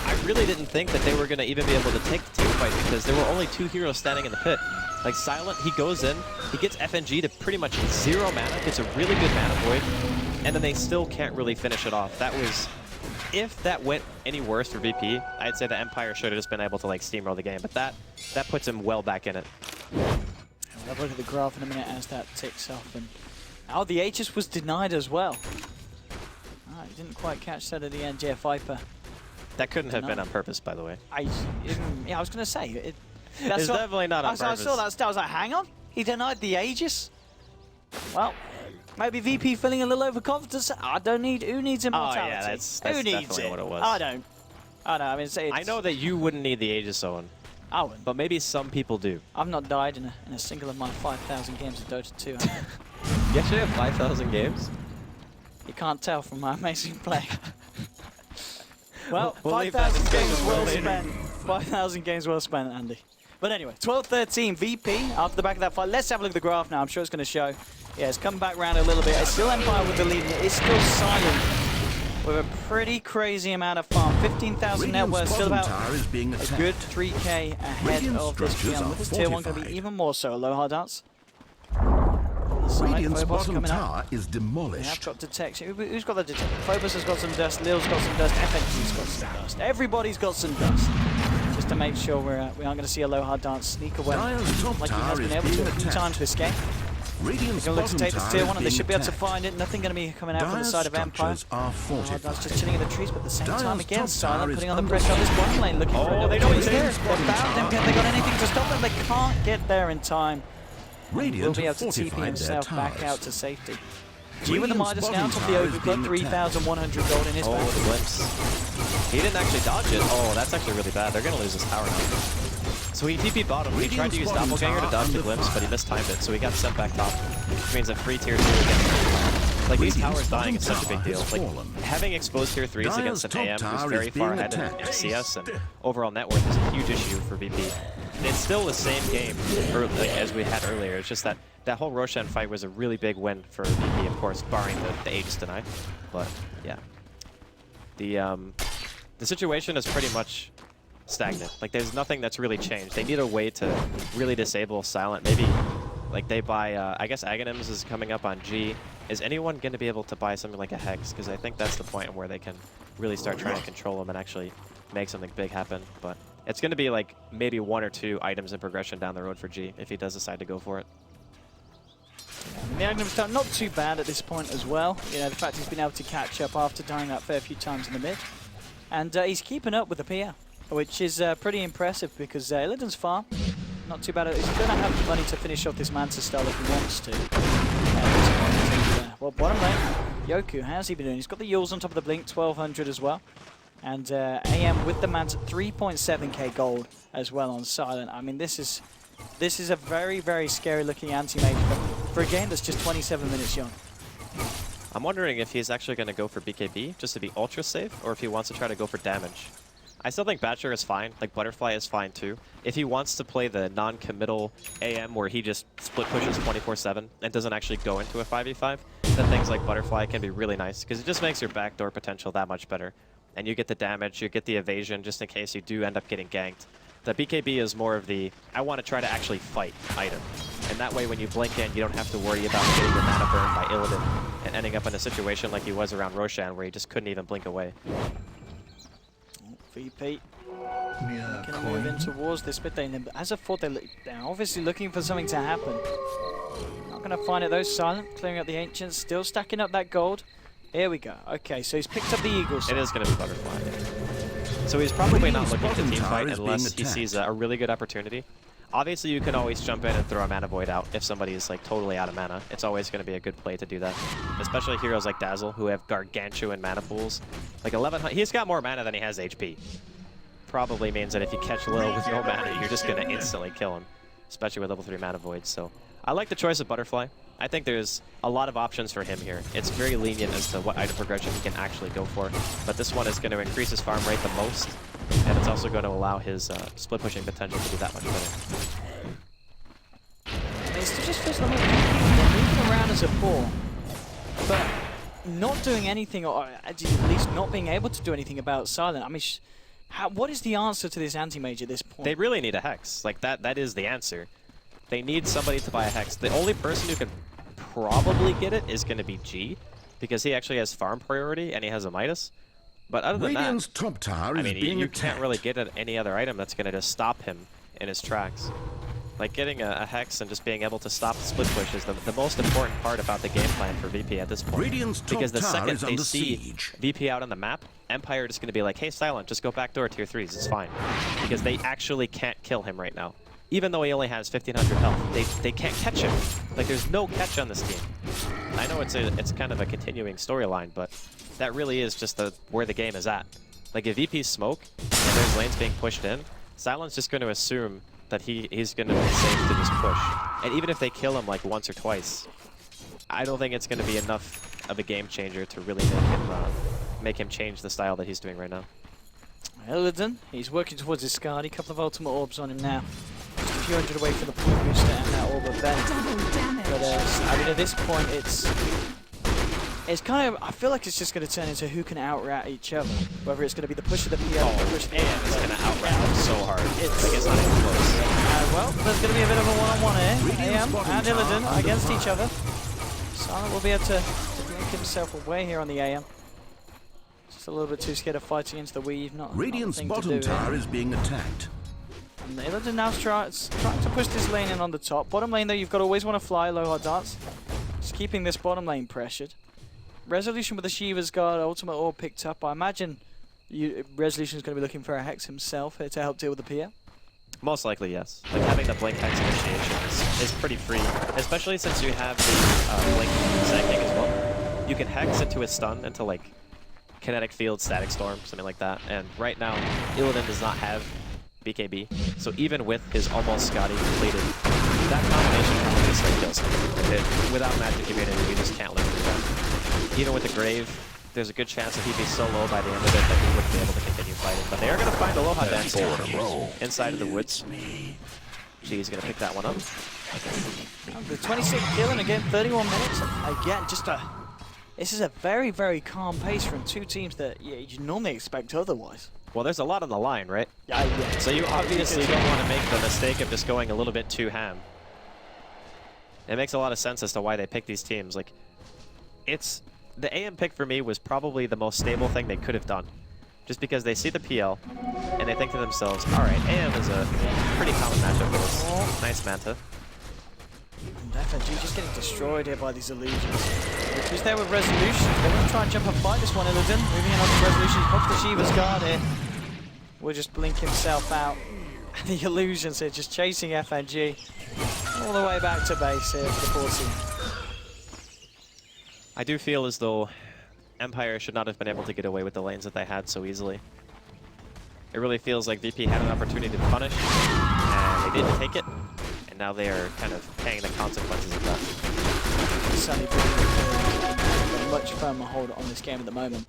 I really didn't think that they were going to even be able to take the team fight because there were only two heroes standing in the pit. Like Silent, he goes in, he gets FNG to pretty much 0 mana, gets a really good mana void, and then they still can't really finish it off. That was, if that went any worse for VP, I'd say the Empire should have just been able to like steamroll the game, but that puts him well back in it. We'll have a look at the graph in a minute as that ticks off. And oh, the Aegis was denied as well. Oh, I didn't quite catch that at the end. Jeff Viper. That couldn't have been on purpose, by the way. Yeah, I was going to say. It's definitely not on purpose. I saw that stat. I was like, hang on. He denied the Aegis? Well, maybe VP feeling a little overconfident. I don't need. Who needs immortality? Oh, yeah, that's who needs definitely it? what it was. I don't. I mean, I know that you wouldn't need the Aegis Owen, I wouldn't. but maybe some people do. I've not died in a single of my 5,000 games of Dota 2. You actually have 5,000 games? You can't tell from my amazing play. Well, We'll leave that 5,000 games discussion well for later. spent. 5,000 games well spent, Andy. But anyway, 12-13 VP after the back of that fight. Let's have a look at the graph now. I'm sure it's going to show. Yeah, it's come back around a little bit. It's still Empire with the lead. It's still Silent with a pretty crazy amount of farm. 15,000 net worth, still about a good 3k ahead of this beyond. With this tier 1 going to be even more so. Low hard dance. Radiant's bottom tower is demolished. We have got detection. Who's got the detection? Phobos has got some dust. Lil's got some dust. FNG's got some dust. Everybody's got some dust. Just to make sure we aren't going to see a low hard dance sneak away like he has been able to a few times this game. They're going to look to take this tier 1 and they should be able to find it. Nothing going to be coming out from the side of Empire. That's just chilling in the trees, but at the same time again, Silent putting on the pressure on this bottom lane, looking for another trees there. They found them. They got anything to stop them. They can't get there in time. Will be able to TP himself back out to safety. G with the Midas now, top of the overclock, 3,100 gold in his back. Oh, the glimpse. He didn't actually dodge it. Oh, that's actually really bad. They're going to lose this tower now. So he TP bottom. He tried to use Doppelganger to dodge the glimpse, but he mistimed it, so he got sent back top. Which means a free tier 2 again. Like, these towers dying is such a big deal. Like, having exposed tier 3s against an AM who's very far ahead in CS and overall net worth is a huge issue for VP. And it's still the same game as we had earlier. It's just that that whole Roshan fight was a really big win for VP, of course, barring the Aegis deny. But, yeah. The situation is pretty much stagnant. Like, there's nothing that's really changed. They need a way to really disable Silent. Maybe, like, they buy, I guess Aghanims is coming up on G. Is anyone going to be able to buy something like a Hex? Because I think that's the point where they can really start trying to control them and actually make something big happen. But it's going to be, like, maybe 1 or 2 items in progression down the road for G if he does decide to go for it. The Aghanims not too bad at this point as well. You know, the fact he's been able to catch up after dying that fair few times in the mid. And he's keeping up with the PR, which is pretty impressive because Illidan's farm, not too bad. He's going to have the money to finish off this Manta style if he wants to. Well, bottom lane, Yoku, how's he been doing? He's got the Yules on top of the Blink, 1,200 as well. And AM with the Manta, 3.7k gold as well on Silent. I mean, this is a very, very scary looking anti-mage for a game that's just 27 minutes young. I'm wondering if he's actually going to go for BKB just to be ultra safe, or if he wants to try to go for damage. I still think Bachelor is fine, like Butterfly is fine too. If he wants to play the non-committal AM where he just split pushes 24/7 and doesn't actually go into a 5v5, then things like Butterfly can be really nice, because it just makes your backdoor potential that much better. And you get the damage, you get the evasion just in case you do end up getting ganked. The BKB is more of the, I want to try to actually fight item. And that way when you blink in, you don't have to worry about getting your mana burned by Illidan and ending up in a situation like he was around Roshan where he just couldn't even blink away. VP gonna move in towards this mid lane, but as I thought, they're obviously looking for something to happen. Not gonna find it though. Silent clearing up the Ancients, still stacking up that gold. Here we go. Okay, so he's picked up the Eagles. It is gonna be Butterfly. So he's probably not looking to team fight unless he sees a really good opportunity. Obviously, you can always jump in and throw a Mana Void out if somebody is like totally out of mana. It's always going to be a good play to do that. Especially heroes like Dazzle, who have gargantuan mana pools. Like 1100, he's got more mana than he has HP. Probably means that if you catch Lil with no mana, you're just going to instantly kill him. Especially with level 3 Mana Voids. So I like the choice of Butterfly. I think there's a lot of options for him here. It's very lenient as to what item progression he can actually go for. But this one is going to increase his farm rate the most. And it's also going to allow his split pushing potential to be that much better. It just feels like they're moving around as a 4, but not doing anything, or at least not being able to do anything about Silent. I mean, what is the answer to this anti-mage at this point? They really need a Hex. Like, that is the answer. They need somebody to buy a Hex. The only person who can probably get it is going to be G, because he actually has farm priority and he has a Midas. But other than that, top tower I mean, you can't really get any other item that's going to just stop him in his tracks. Like, getting a Hex and just being able to stop the split push is the most important part about the game plan for VP at this point. Because the second they see VP out on the map, Empire is going to be like, hey, Silent, just go backdoor tier 3s, it's fine. Because they actually can't kill him right now. Even though he only has 1,500 health, they can't catch him. Like, there's no catch on this team. I know it's kind of a continuing storyline, but that really is just where the game is at. Like, if VP's smoke and there's lanes being pushed in, Silent's just going to assume that he's going to be safe to just push. And even if they kill him like once or twice, I don't think it's going to be enough of a game changer to really make him change the style that he's doing right now. Illidan, he's working towards his Skadi, a couple of ultimate orbs on him now. Just a few hundred away from the point booster and that orb of Ben. But I mean, at this point, It's kind of, I feel like it's just going to turn into who can out-rat each other. Whether it's going to be the push of the PL or the push of the AM is going to out-rat them so hard. It's not even close. Well, there's going to be a bit of a one-on-one here. AM and Illidan against each other. Silent will be able to blink himself away here on the AM. Just a little bit too scared of fighting into the weave. Radiant's bottom tower is being attacked. And Illidan now trying to push this lane in on the top. Bottom lane, though, you've got to always want to fly low hard darts. Just keeping this bottom lane pressured. Resolution with the Shiva's Guard, ultimate all picked up. I imagine Resolution is going to be looking for a Hex himself here to help deal with the PL. Most likely, yes. Like having the Blink Hex initiation is pretty free, especially since you have the Blink Sacking as well. You can Hex into a stun, into like Kinetic Field, Static Storm, something like that. And right now, Illidan does not have BKB, so even with his almost Scotty completed, that combination probably just like kills him. Without Magic Immunity, you just can't live through that. Even with the Grave, there's a good chance that he'd be so low by the end of it that he wouldn't be able to continue fighting. But they are going to find Aloha Dance here inside of the woods. She's going to pick that one up. The 26 killing again, 31 minutes. Again, this is a very, very calm pace from two teams that you normally expect otherwise. Well, there's a lot on the line, right? Yeah. So you obviously don't want to make the mistake of just going a little bit too ham. It makes a lot of sense as to why they pick these teams. Like, the AM pick for me was probably the most stable thing they could have done. Just because they see the PL, and they think to themselves, alright, AM is a pretty common matchup for us. Nice Manta. And FNG just getting destroyed here by these illusions. Who's there with Resolution? They want to try and jump and fight this one, Illidan. Moving in on the Resolution, pops the Shiva's Guard here. Will just blink himself out. And the illusions here just chasing FNG all the way back to base here for the 14. I do feel as though Empire should not have been able to get away with the lanes that they had so easily. It really feels like VP had an opportunity to punish, and they didn't take it, and now they are kind of paying the consequences of that. Sunny got a much firmer hold on this game at the moment.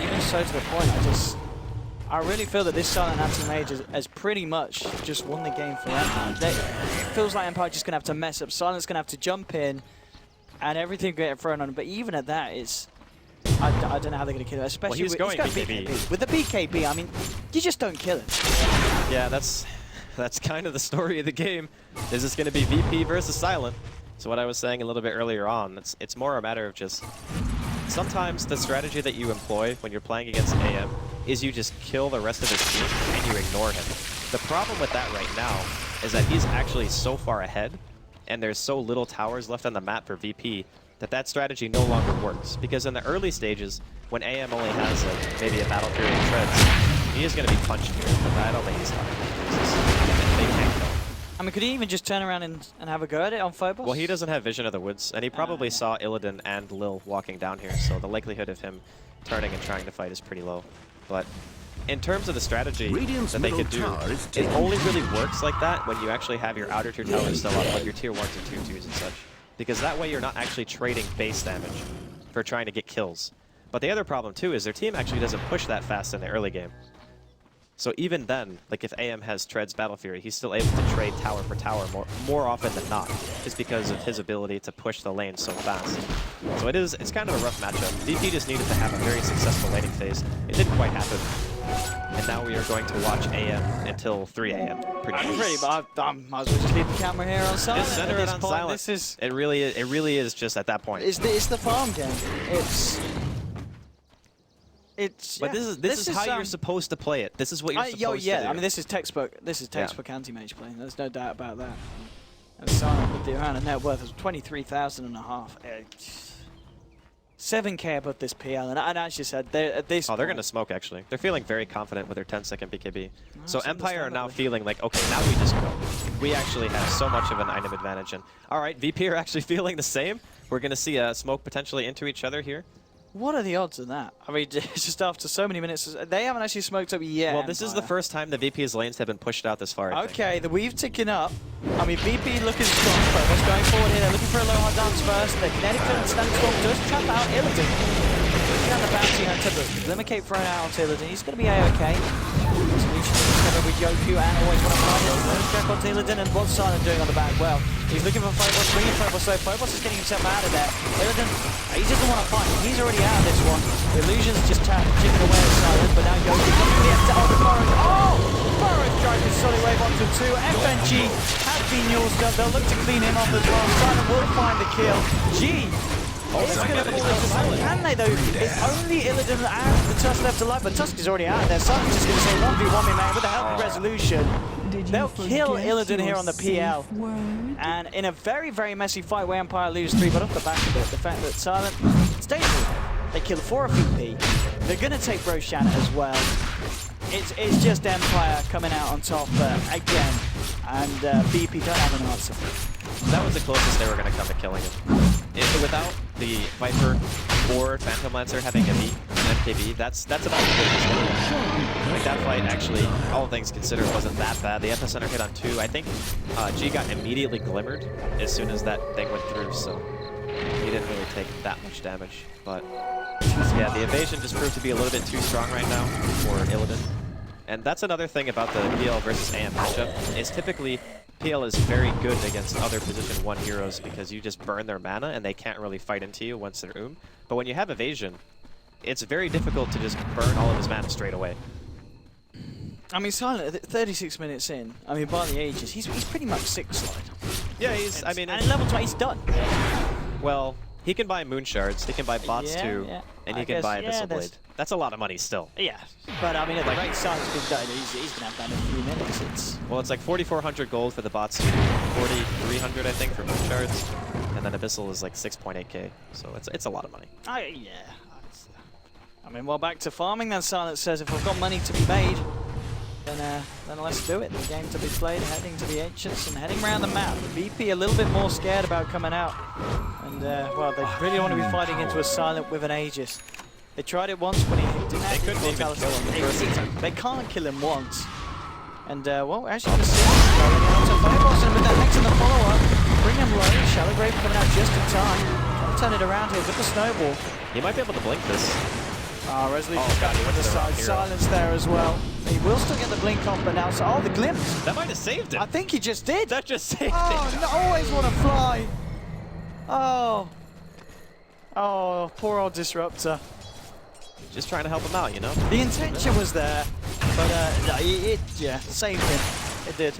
Even so to the point, I really feel that this Silent Anti-Mage has pretty much just won the game for Empire. It feels like Empire just going to have to mess up. Silent's going to have to jump in, and everything getting thrown on him. But even at that, I don't know how they're going to kill it. Especially he's going BKB. With the BKB, I mean, you just don't kill it. Yeah, that's kind of the story of the game. Is this going to be VP versus Silent? So what I was saying a little bit earlier on, it's more a matter of just sometimes the strategy that you employ when you're playing against AM is you just kill the rest of his team and you ignore him. The problem with that right now is that he's actually so far ahead, and there's so little towers left on the map for VP that strategy no longer works. Because in the early stages, when AM only has like maybe a battle period of treads, he is going to be punched here, but I don't think he's talking. They can't kill him. I mean, could he even just turn around and have a go at it on Phobos? Well, he doesn't have vision of the woods, and he probably saw Illidan and Lil walking down here, so the likelihood of him turning and trying to fight is pretty low. But in terms of the strategy that they could do, it only really works like that when you actually have your outer tier towers still up, like your tier 1s and tier 2s and such. Because that way you're not actually trading base damage for trying to get kills. But the other problem too is their team actually doesn't push that fast in the early game. So even then, like if AM has Tread's Battle Fury, he's still able to trade tower for tower more often than not, just because of his ability to push the lane so fast. So it's kind of a rough matchup. VP just needed to have a very successful laning phase. It didn't quite happen. And now we are going to watch AM until 3 AM. Pretty much. I might as well just leave the camera here on silent. Just center it on silent. This is, it really is just at that point. It's the farm game. But this is how you're supposed to play it. This is what you're supposed to do. I mean, this is textbook anti-mage playing. There's no doubt about that. And Silent with the amount of net worth of 23,500. 7k above this PL, and as you said, they're going to smoke, actually. They're feeling very confident with their 10-second BKB. So Empire are now feeling like, okay, now we just go. We actually have so much of an item advantage. And all right, VP are actually feeling the same. We're going to see a smoke potentially into each other here. What are the odds of that? I mean, just after so many minutes, they haven't actually smoked up yet. Well, this is the first time the VP's lanes have been pushed out this far, I think. Okay, the weave ticking up. I mean, VP looking strong. Phobos going forward here. They're looking for a low hard dance first. The kinetic field and standing storm does trap out Illidan. Looking at the bounty hunter, but Glimmer Cape thrown out onto Illidan. He's going to be A-OK. Solution cover with Yoku and always want to find it. Jack on Illidan, and what's Silent doing on the back? Well, he's looking for Phobos, bringing Phobos, so Phobos is getting himself out of there. Illidan, he doesn't want to fight. He's already out of this one. The illusion's just chipping away at Silent, but now Yoku comes to the end of the Burrow. Oh! Burrow drives his solid wave onto 2. FNG has been used up. They'll look to clean him off as well. Silent will find the kill. G. It's going to fall into Silent. Can they though? It's only Illidan and the Tusk left alive, but Tusk is already out there. Silent's just going to say 1v1 me, man, with a healthy resolution. They'll kill Illidan here on the PL. And in a very, very messy fight where Empire lose 3, but off the back of it, the fact that Silent stays alive. They kill 4 of VP. They're going to take Roshan as well. It's just Empire coming out on top again. And VP don't have an answer. That was the closest they were going to come to killing him. Without the Viper or Phantom Lancer having a beat and MKB, that's about the closest. Like that fight actually, all things considered, wasn't that bad. The epicenter hit on 2. I think G got immediately glimmered as soon as that thing went through, so he didn't really take that much damage. But yeah, the evasion just proved to be a little bit too strong right now for Illidan. And that's another thing about the PL versus AM matchup, is typically PL is very good against other position 1 heroes because you just burn their mana and they can't really fight into you once they're But when you have evasion, it's very difficult to just burn all of his mana straight away. I mean, Silent, 36 minutes in, I mean, by the ages, he's pretty much 6 slide. Yeah, he's, I mean... And in level 20, he's done. Well, he can buy Moon Shards, he can buy bots too, and he can buy Abyssal Blade. That's a lot of money still. Yeah, but I mean, at the rate Silent's been done, he's going to have that in a few minutes. Well, it's like 4,400 gold for the bots, 4,300 I think for Moon Shards, and then Abyssal is like 6.8k, so it's a lot of money. Yeah. I mean, well, back to farming then. Silent says, if we've got money to be made, then let's do it. The game to be played, heading to the Ancients and heading around the map. VP a little bit more scared about coming out. And, well, they really want to be fighting into a Silent with an Aegis. They tried it once when he didn't have couldn't even kill him the first time. They can't kill him once. And, well, as you can see, Fireballs and with that next in the follow-up, bring him low. Shallow Grave coming out just in time. Trying to turn it around here with the snowball. He might be able to blink this. Resolution. Oh god, he went to the wrong hero. Silence there as well. He will still get the blink off, but now, oh, the glimpse. That might have saved him. I think he just did. That just saved him. Oh, no, always want to fly. Oh, poor old Disruptor. Just trying to help him out, you know? The intention was there, but it saved him. It did.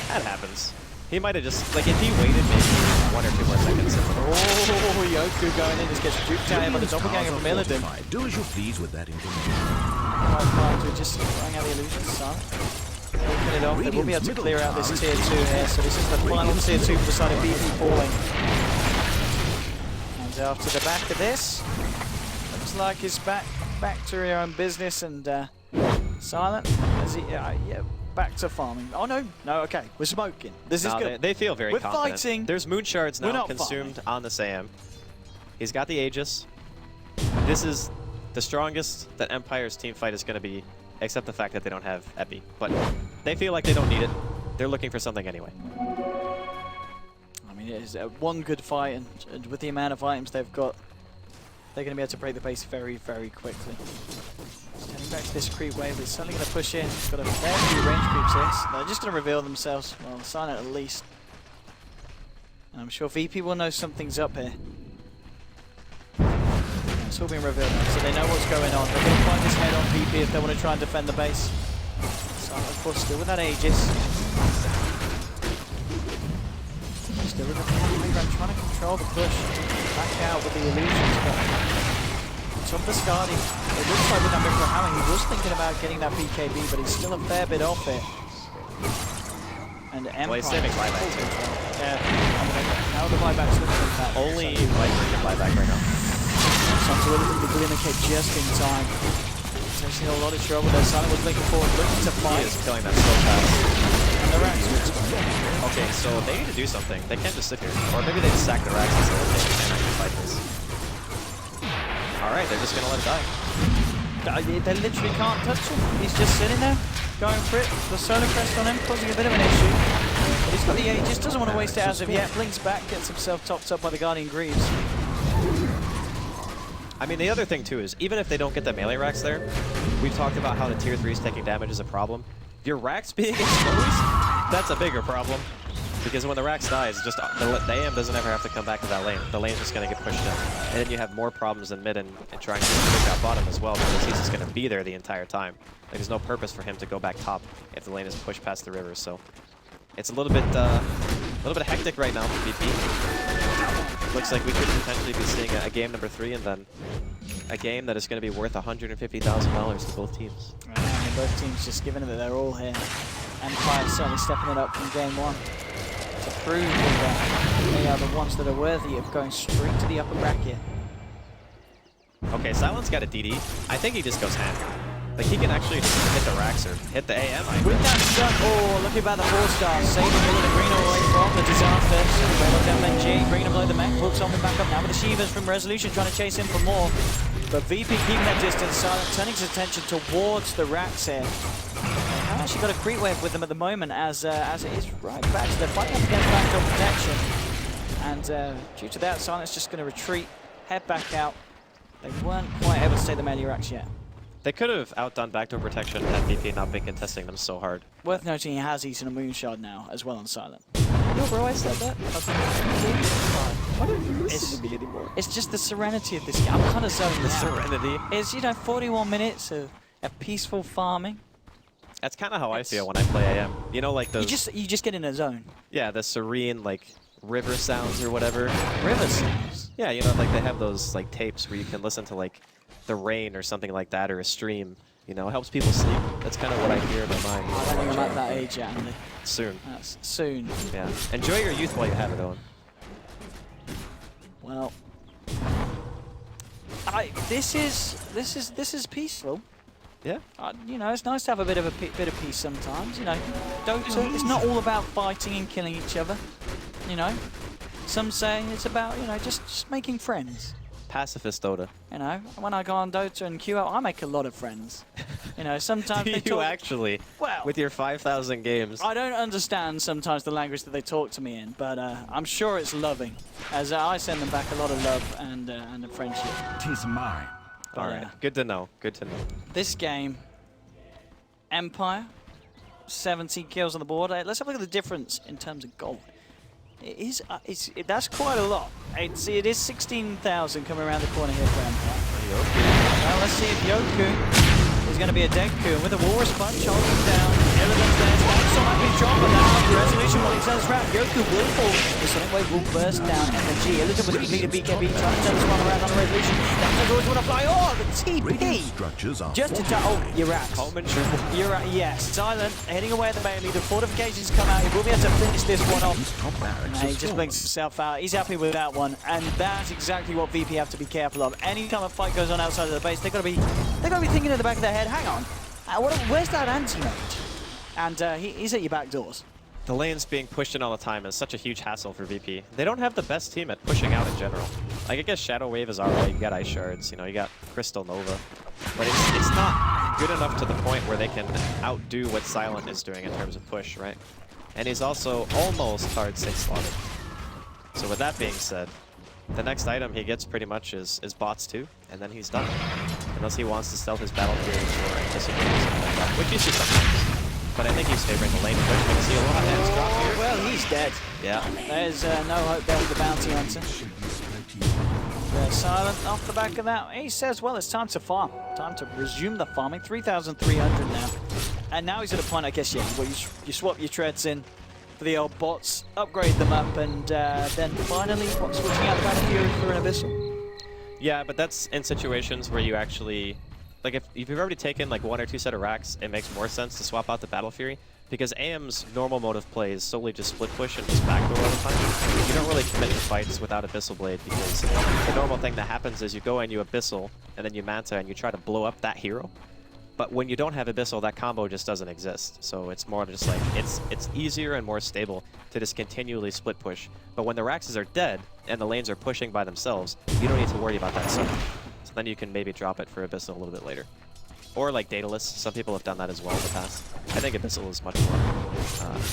That happens. He might have just, like, if he waited maybe 1 or 2 more seconds. Oh, Yoku going in, just gets duped out by the doppelganger from Illidan. Do as you please with that information. Just throwing out the illusions, son. Open it off, they will be able to clear out this tier 2 here, so this is the final tier 2 for the side of VP falling. And after the back of this, looks like he's back to your own business, and Silent, as he, back to farming. Oh no, okay, we're smoking. This is good. They feel very confident. We're fighting. There's Moon Shards now consumed on the Sam. He's got the Aegis. This is the strongest that Empire's team fight is going to be, except the fact that they don't have Epi. But they feel like they don't need it. They're looking for something anyway. I mean, it is one good fight, and with the amount of items they've got, they're going to be able to break the base very, very quickly. Heading back to this creep wave, it's suddenly going to push in. Got a fair few range creeps here. They're just going to reveal themselves. Well, Silent at least. And I'm sure VP will know something's up here. It's all been revealed now, so they know what's going on. They're going to find this head on VP if they want to try and defend the base. Silent, of course, still with that Aegis. Still with the playground, trying to control the push. Back out with the illusions, but top of the Skadi. It looks like with that Micro Hammer, he was thinking about getting that BKB, but he's still a fair bit off it. And Empire. Well, he's saving buyback too. Yeah. Now the buyback's looking like that. Only Viper can buy back right now. Something with the Glimmer Cape just in time. Essentially a lot of trouble there. Silent was looking forward, looking to fight. He is killing that so fast. And the Rax. Okay, so they need to do something. They can't just sit here. Or maybe they just sack the Rax and say, okay, we can't actually fight this. Alright, they're just gonna let it die. They literally can't touch him. He's just sitting there, going for it. The Solar Crest on him, causing a bit of an issue. But he's got the Aegis, doesn't want to waste it as of yet. Blinks back, gets himself topped up by the Guardian Greaves. I mean, the other thing too is, even if they don't get the melee racks there, we've talked about how the tier 3s taking damage is a problem. Your racks being exposed, that's a bigger problem. Because when the racks die, it's just the AM doesn't ever have to come back to that lane. The lane's just going to get pushed in. And then you have more problems in mid and trying to push out bottom as well, because he's just going to be there the entire time. Like, there's no purpose for him to go back top if the lane is pushed past the river. So it's a little bit hectic right now for VP. Looks like we could potentially be seeing a game number 3 and then a game that is going to be worth $150,000 to both teams. And both teams just given it that they're all here. Empire certainly stepping it up from game 1. To prove that they are the ones that are worthy of going straight to the upper bracket. Okay, Silent's got a DD. I think he just goes ham. Like, he can actually just hit the racks or hit the AM. With that stun, oh, look about the 4-star. Saving the green away from the disaster. Right down MG, bringing him below the mech. Pulls something back up now with the Shivas from Resolution trying to chase him for more. But VP keeping that distance. Silent turning his attention towards the racks here. I've actually got a creep wave with them at the moment as it is right back. So they're fighting up against backdoor protection. And due to that, Silent's just going to retreat, head back out. They weren't quite able to take the melee racks yet. They could have outdone backdoor protection had VP not been contesting them so hard. Worth noting he has eaten a moonshard now as well on Silent. No, bro, I said that. Why don't you listen to me anymore? It's just the serenity of this game. I'm kind of zoning The out. serenity. It's, you know, 41 minutes of peaceful farming. That's kind of how I feel when I play AM. You know, like those... You just get in a zone. Yeah, the serene, like, river sounds or whatever. River sounds? Yeah, you know, like they have those, like, tapes where you can listen to, like, the rain or something like that, or a stream. You know, it helps people sleep. That's kind of what I hear in my mind. I don't think I'm at that age yet, Andy. Soon. That's soon. Yeah. Enjoy your youth while you have it, Owen. Well, this is peaceful. Yeah. You know, it's nice to have a bit of peace sometimes. You know, Dota, it's not all about fighting and killing each other. You know, some say it's about, you know, just making friends. Pacifist Dota. You know, when I go on Dota and queue out, I make a lot of friends. You know, sometimes Do they you talk... actually? Well, with your 5,000 games. I don't understand sometimes the language that they talk to me in, but I'm sure it's loving, as I send them back a lot of love and a friendship. 'Tis mine. But, all right. Good to know. Good to know. This game, Empire, 17 kills on the board. Let's have a look at the difference in terms of gold. It is, that's quite a lot. It is 16,000 coming around the corner here for Empire. Well, let's see if Yoku is going to be a dead coup with a walrus punch holding down. Illidan's there, so might be dropped, but now Resolution while he turns around. Yoku will fall. The Sonic Wave will burst down MG. Illidan was completed BKB, trying to turn this one around on Resolution. That always want to fly. Oh, the TP! Structures are Just to oh, you're out. Coleman triple. You're out, yes. Silent heading away at the melee. The fortifications come out. He will be able to finish this one off. top barracks. He just blinks himself out. He's happy with that one, and that's exactly what VP have to be careful of. Any time a fight goes on outside of the base, they've got to be thinking in the back of their head. Hang on, where's that anti-mage? And he's at your back doors. The lanes being pushed in all the time is such a huge hassle for VP. They don't have the best team at pushing out in general. Like, I guess Shadow Wave is alright. You got Ice Shards, you know, you got Crystal Nova, but it's not good enough to the point where they can outdo what Silent is doing in terms of push, right? And he's also almost hard 6 slotted. So with that being said, the next item he gets pretty much is bots too, and then he's done. Unless he wants to stealth his battle period or anticipate something like that, which you see sometimes. But I think he's favoring the lane push. We can see a lot of hands drop here. Well, he's dead. Yeah. There's no hope there with the bounty hunter. They're Silent off the back of that. He says, well, it's time to farm. Time to resume the farming. 3,300 now. And now he's at a point, I guess, yeah, where you swap your treads in for the old bots, upgrade them up, and then finally, switching out Battlefield for an Abyssal. Yeah, but that's in situations where you actually... Like, if you've already taken like 1 or 2 set of racks, it makes more sense to swap out the Battle Fury, because AM's normal mode of play is solely just split push and just backdoor all the time. You don't really commit to fights without Abyssal Blade, because the normal thing that happens is you go and you Abyssal, and then you Manta, and you try to blow up that hero. But when you don't have Abyssal, that combo just doesn't exist. So it's more just like, it's easier and more stable to just continually split push. But when the Raxes are dead, and the lanes are pushing by themselves, you don't need to worry about that so much. So then you can maybe drop it for Abyssal a little bit later. Or like Daedalus, some people have done that as well in the past. I think Abyssal is much more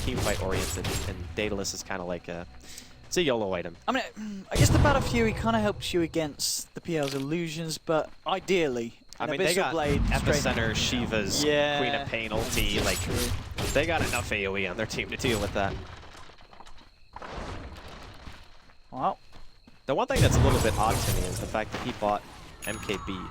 team fight oriented, and Daedalus is kind of like a It's a YOLO item. I mean, I guess the Battle Fury kind of helps you against the PL's illusions, but ideally, I mean, they got Blade at the center Shiva's Queen of Pain ulti. Like, they got enough AoE on their team to deal with that. Wow. The one thing that's a little bit odd to me is the fact that he bought MKB.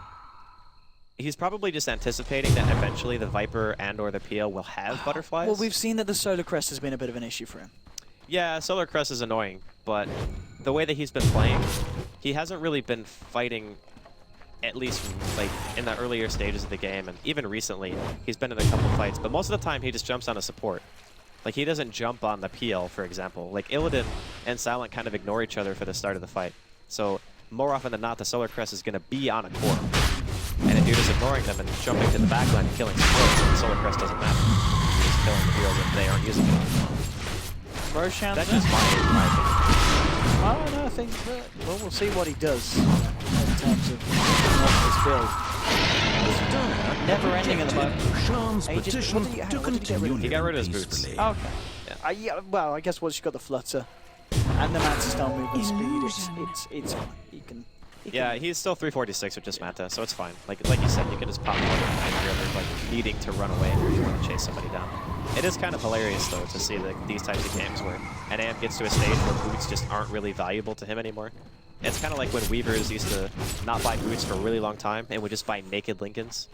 He's probably just anticipating that eventually the Viper and/or the PL will have butterflies. Well, we've seen that the Solar Crest has been a bit of an issue for him. Yeah, Solar Crest is annoying, but the way that he's been playing, he hasn't really been fighting, at least like in the earlier stages of the game, and even recently, he's been in a couple fights, but most of the time he just jumps on a support. Like, he doesn't jump on the PL, for example. Like, Illidan and Silent kind of ignore each other for the start of the fight. So, more often than not, the Solar Crest is going to be on a core. And if you're just ignoring them and jumping to the backline and killing supports, then the Solar Crest doesn't matter. You're just killing the heroes if they aren't using it. Roshan, That's just my opinion. Oh, no, I think that, well, we'll see what he does in terms of his build. Never ending at the moment. He got rid of his boots. Okay. Yeah, well, I guess once you've got the flutter and the Manta Stone movement speed, it's fine. You can. Yeah, he's still 346 with just Manta, so it's fine. Like you said, you can just pop one if you're like needing to run away or you want to chase somebody down. It is kind of hilarious though to see these types of games where an AM gets to a stage where boots just aren't really valuable to him anymore. It's kind of like when Weavers used to not buy boots for a really long time and would just buy naked Lincolns.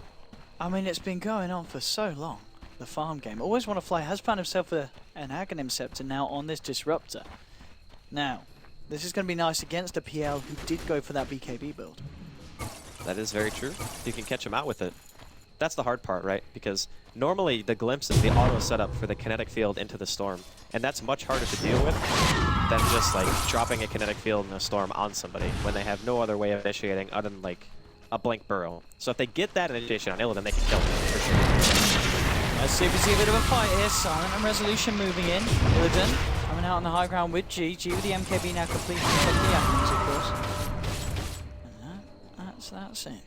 I mean, it's been going on for so long. The farm game. Always Want to Fly has found himself an Aghanim Scepter now on this Disruptor. Now, this is going to be nice against a PL who did go for that BKB build. That is very true. You can catch him out with it. That's the hard part, right? Because normally the glimpse is the auto setup for the kinetic field into the storm. And that's much harder to deal with than just like dropping a kinetic field in a storm on somebody when they have no other way of initiating other than like a blink burrow. So if they get that initiation on Illidan, they can kill him for sure. Let's see if we see a bit of a fight here. Silent and Resolution moving in. Illidan coming out on the high ground with G. G with the MKB now completely from the Aghanim's, of course. And that's it.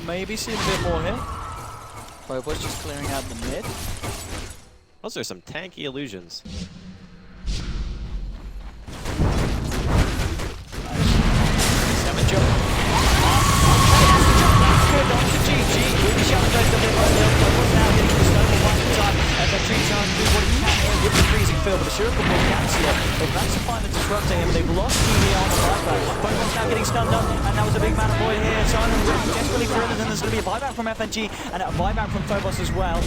Maybe see a bit more here. Phobos just clearing out the mid. Those are some tanky illusions. But the Shuriken will cancel it. They've managed to find the Disruptor here, but they've lost TV on the buyback. Phobos now getting stunned up, and that was a big mana void here. Simon looking desperately for it, and there's going to be a buyback from FNG, and a buyback from Phobos as well.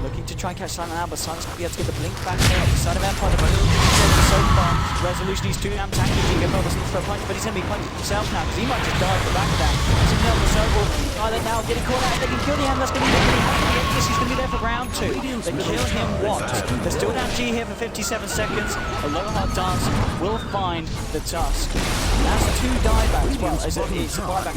Looking to try and catch Silent out, but Silent's going to be able to get the blink back here. The side of Empire, the so far. Resolution, he's too damn tanky. Phobos looks for a punch, but he's going to be punching himself now, because he might just die at the back of that. It's a nail the circle. Silent now getting caught out. They can kill the hand. That's going to be really happy. He's going to be there for round 2. They kill him once. They're still down G here for 57 seconds. A low hard dance will find the Tusk. That's 2 diebacks. Well, it's a buyback.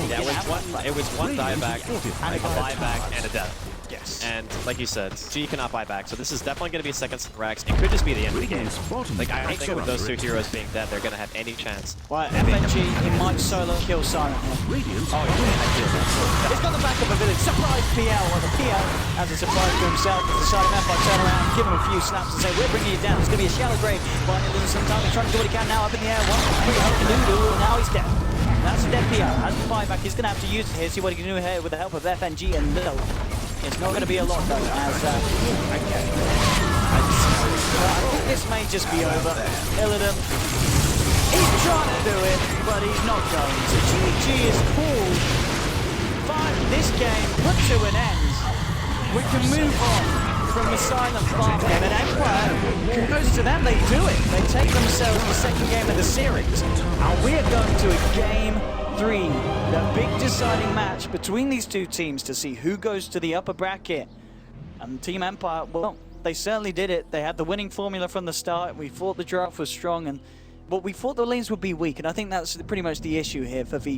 Yeah, it was one dieback, a buyback, and a death. Yes. And like you said, G cannot buy back, so this is definitely going to be a second Rex. It could just be the end of the game. Like, I don't think with those 2 heroes being dead, they're going to have any chance. Well, FNG, he might solo kill Silent here. Oh, yeah, I feel that. He's got the back of a village. Surprise PL. Well, the PL has a surprise to himself. The side of Empire turn around, give him a few snaps and say, we're bringing you down. It's going to be a shallow grave. But in some time, he's trying to do what he can now up in the air. 1, 2, 3, and now he's dead. That's a dead PL. Has the buyback. He's going to have to use it here, see what he can do here with the help of FNG and Lil. It's not going to be a lot though, as I think this may just be over. Illidan, he's trying to do it, but he's not going to. GG is cool. But this game put to an end. We can move on from the Silent farm game, and Empire, kudos to them, they do it. They take themselves the second game of the series, and we are going to a game 3, the big deciding match between these 2 teams to see who goes to the upper bracket. And Team Empire, well, they certainly did it. They had the winning formula from the start. We thought the draft was strong, and we thought the lanes would be weak, and I think that's pretty much the issue here for VP.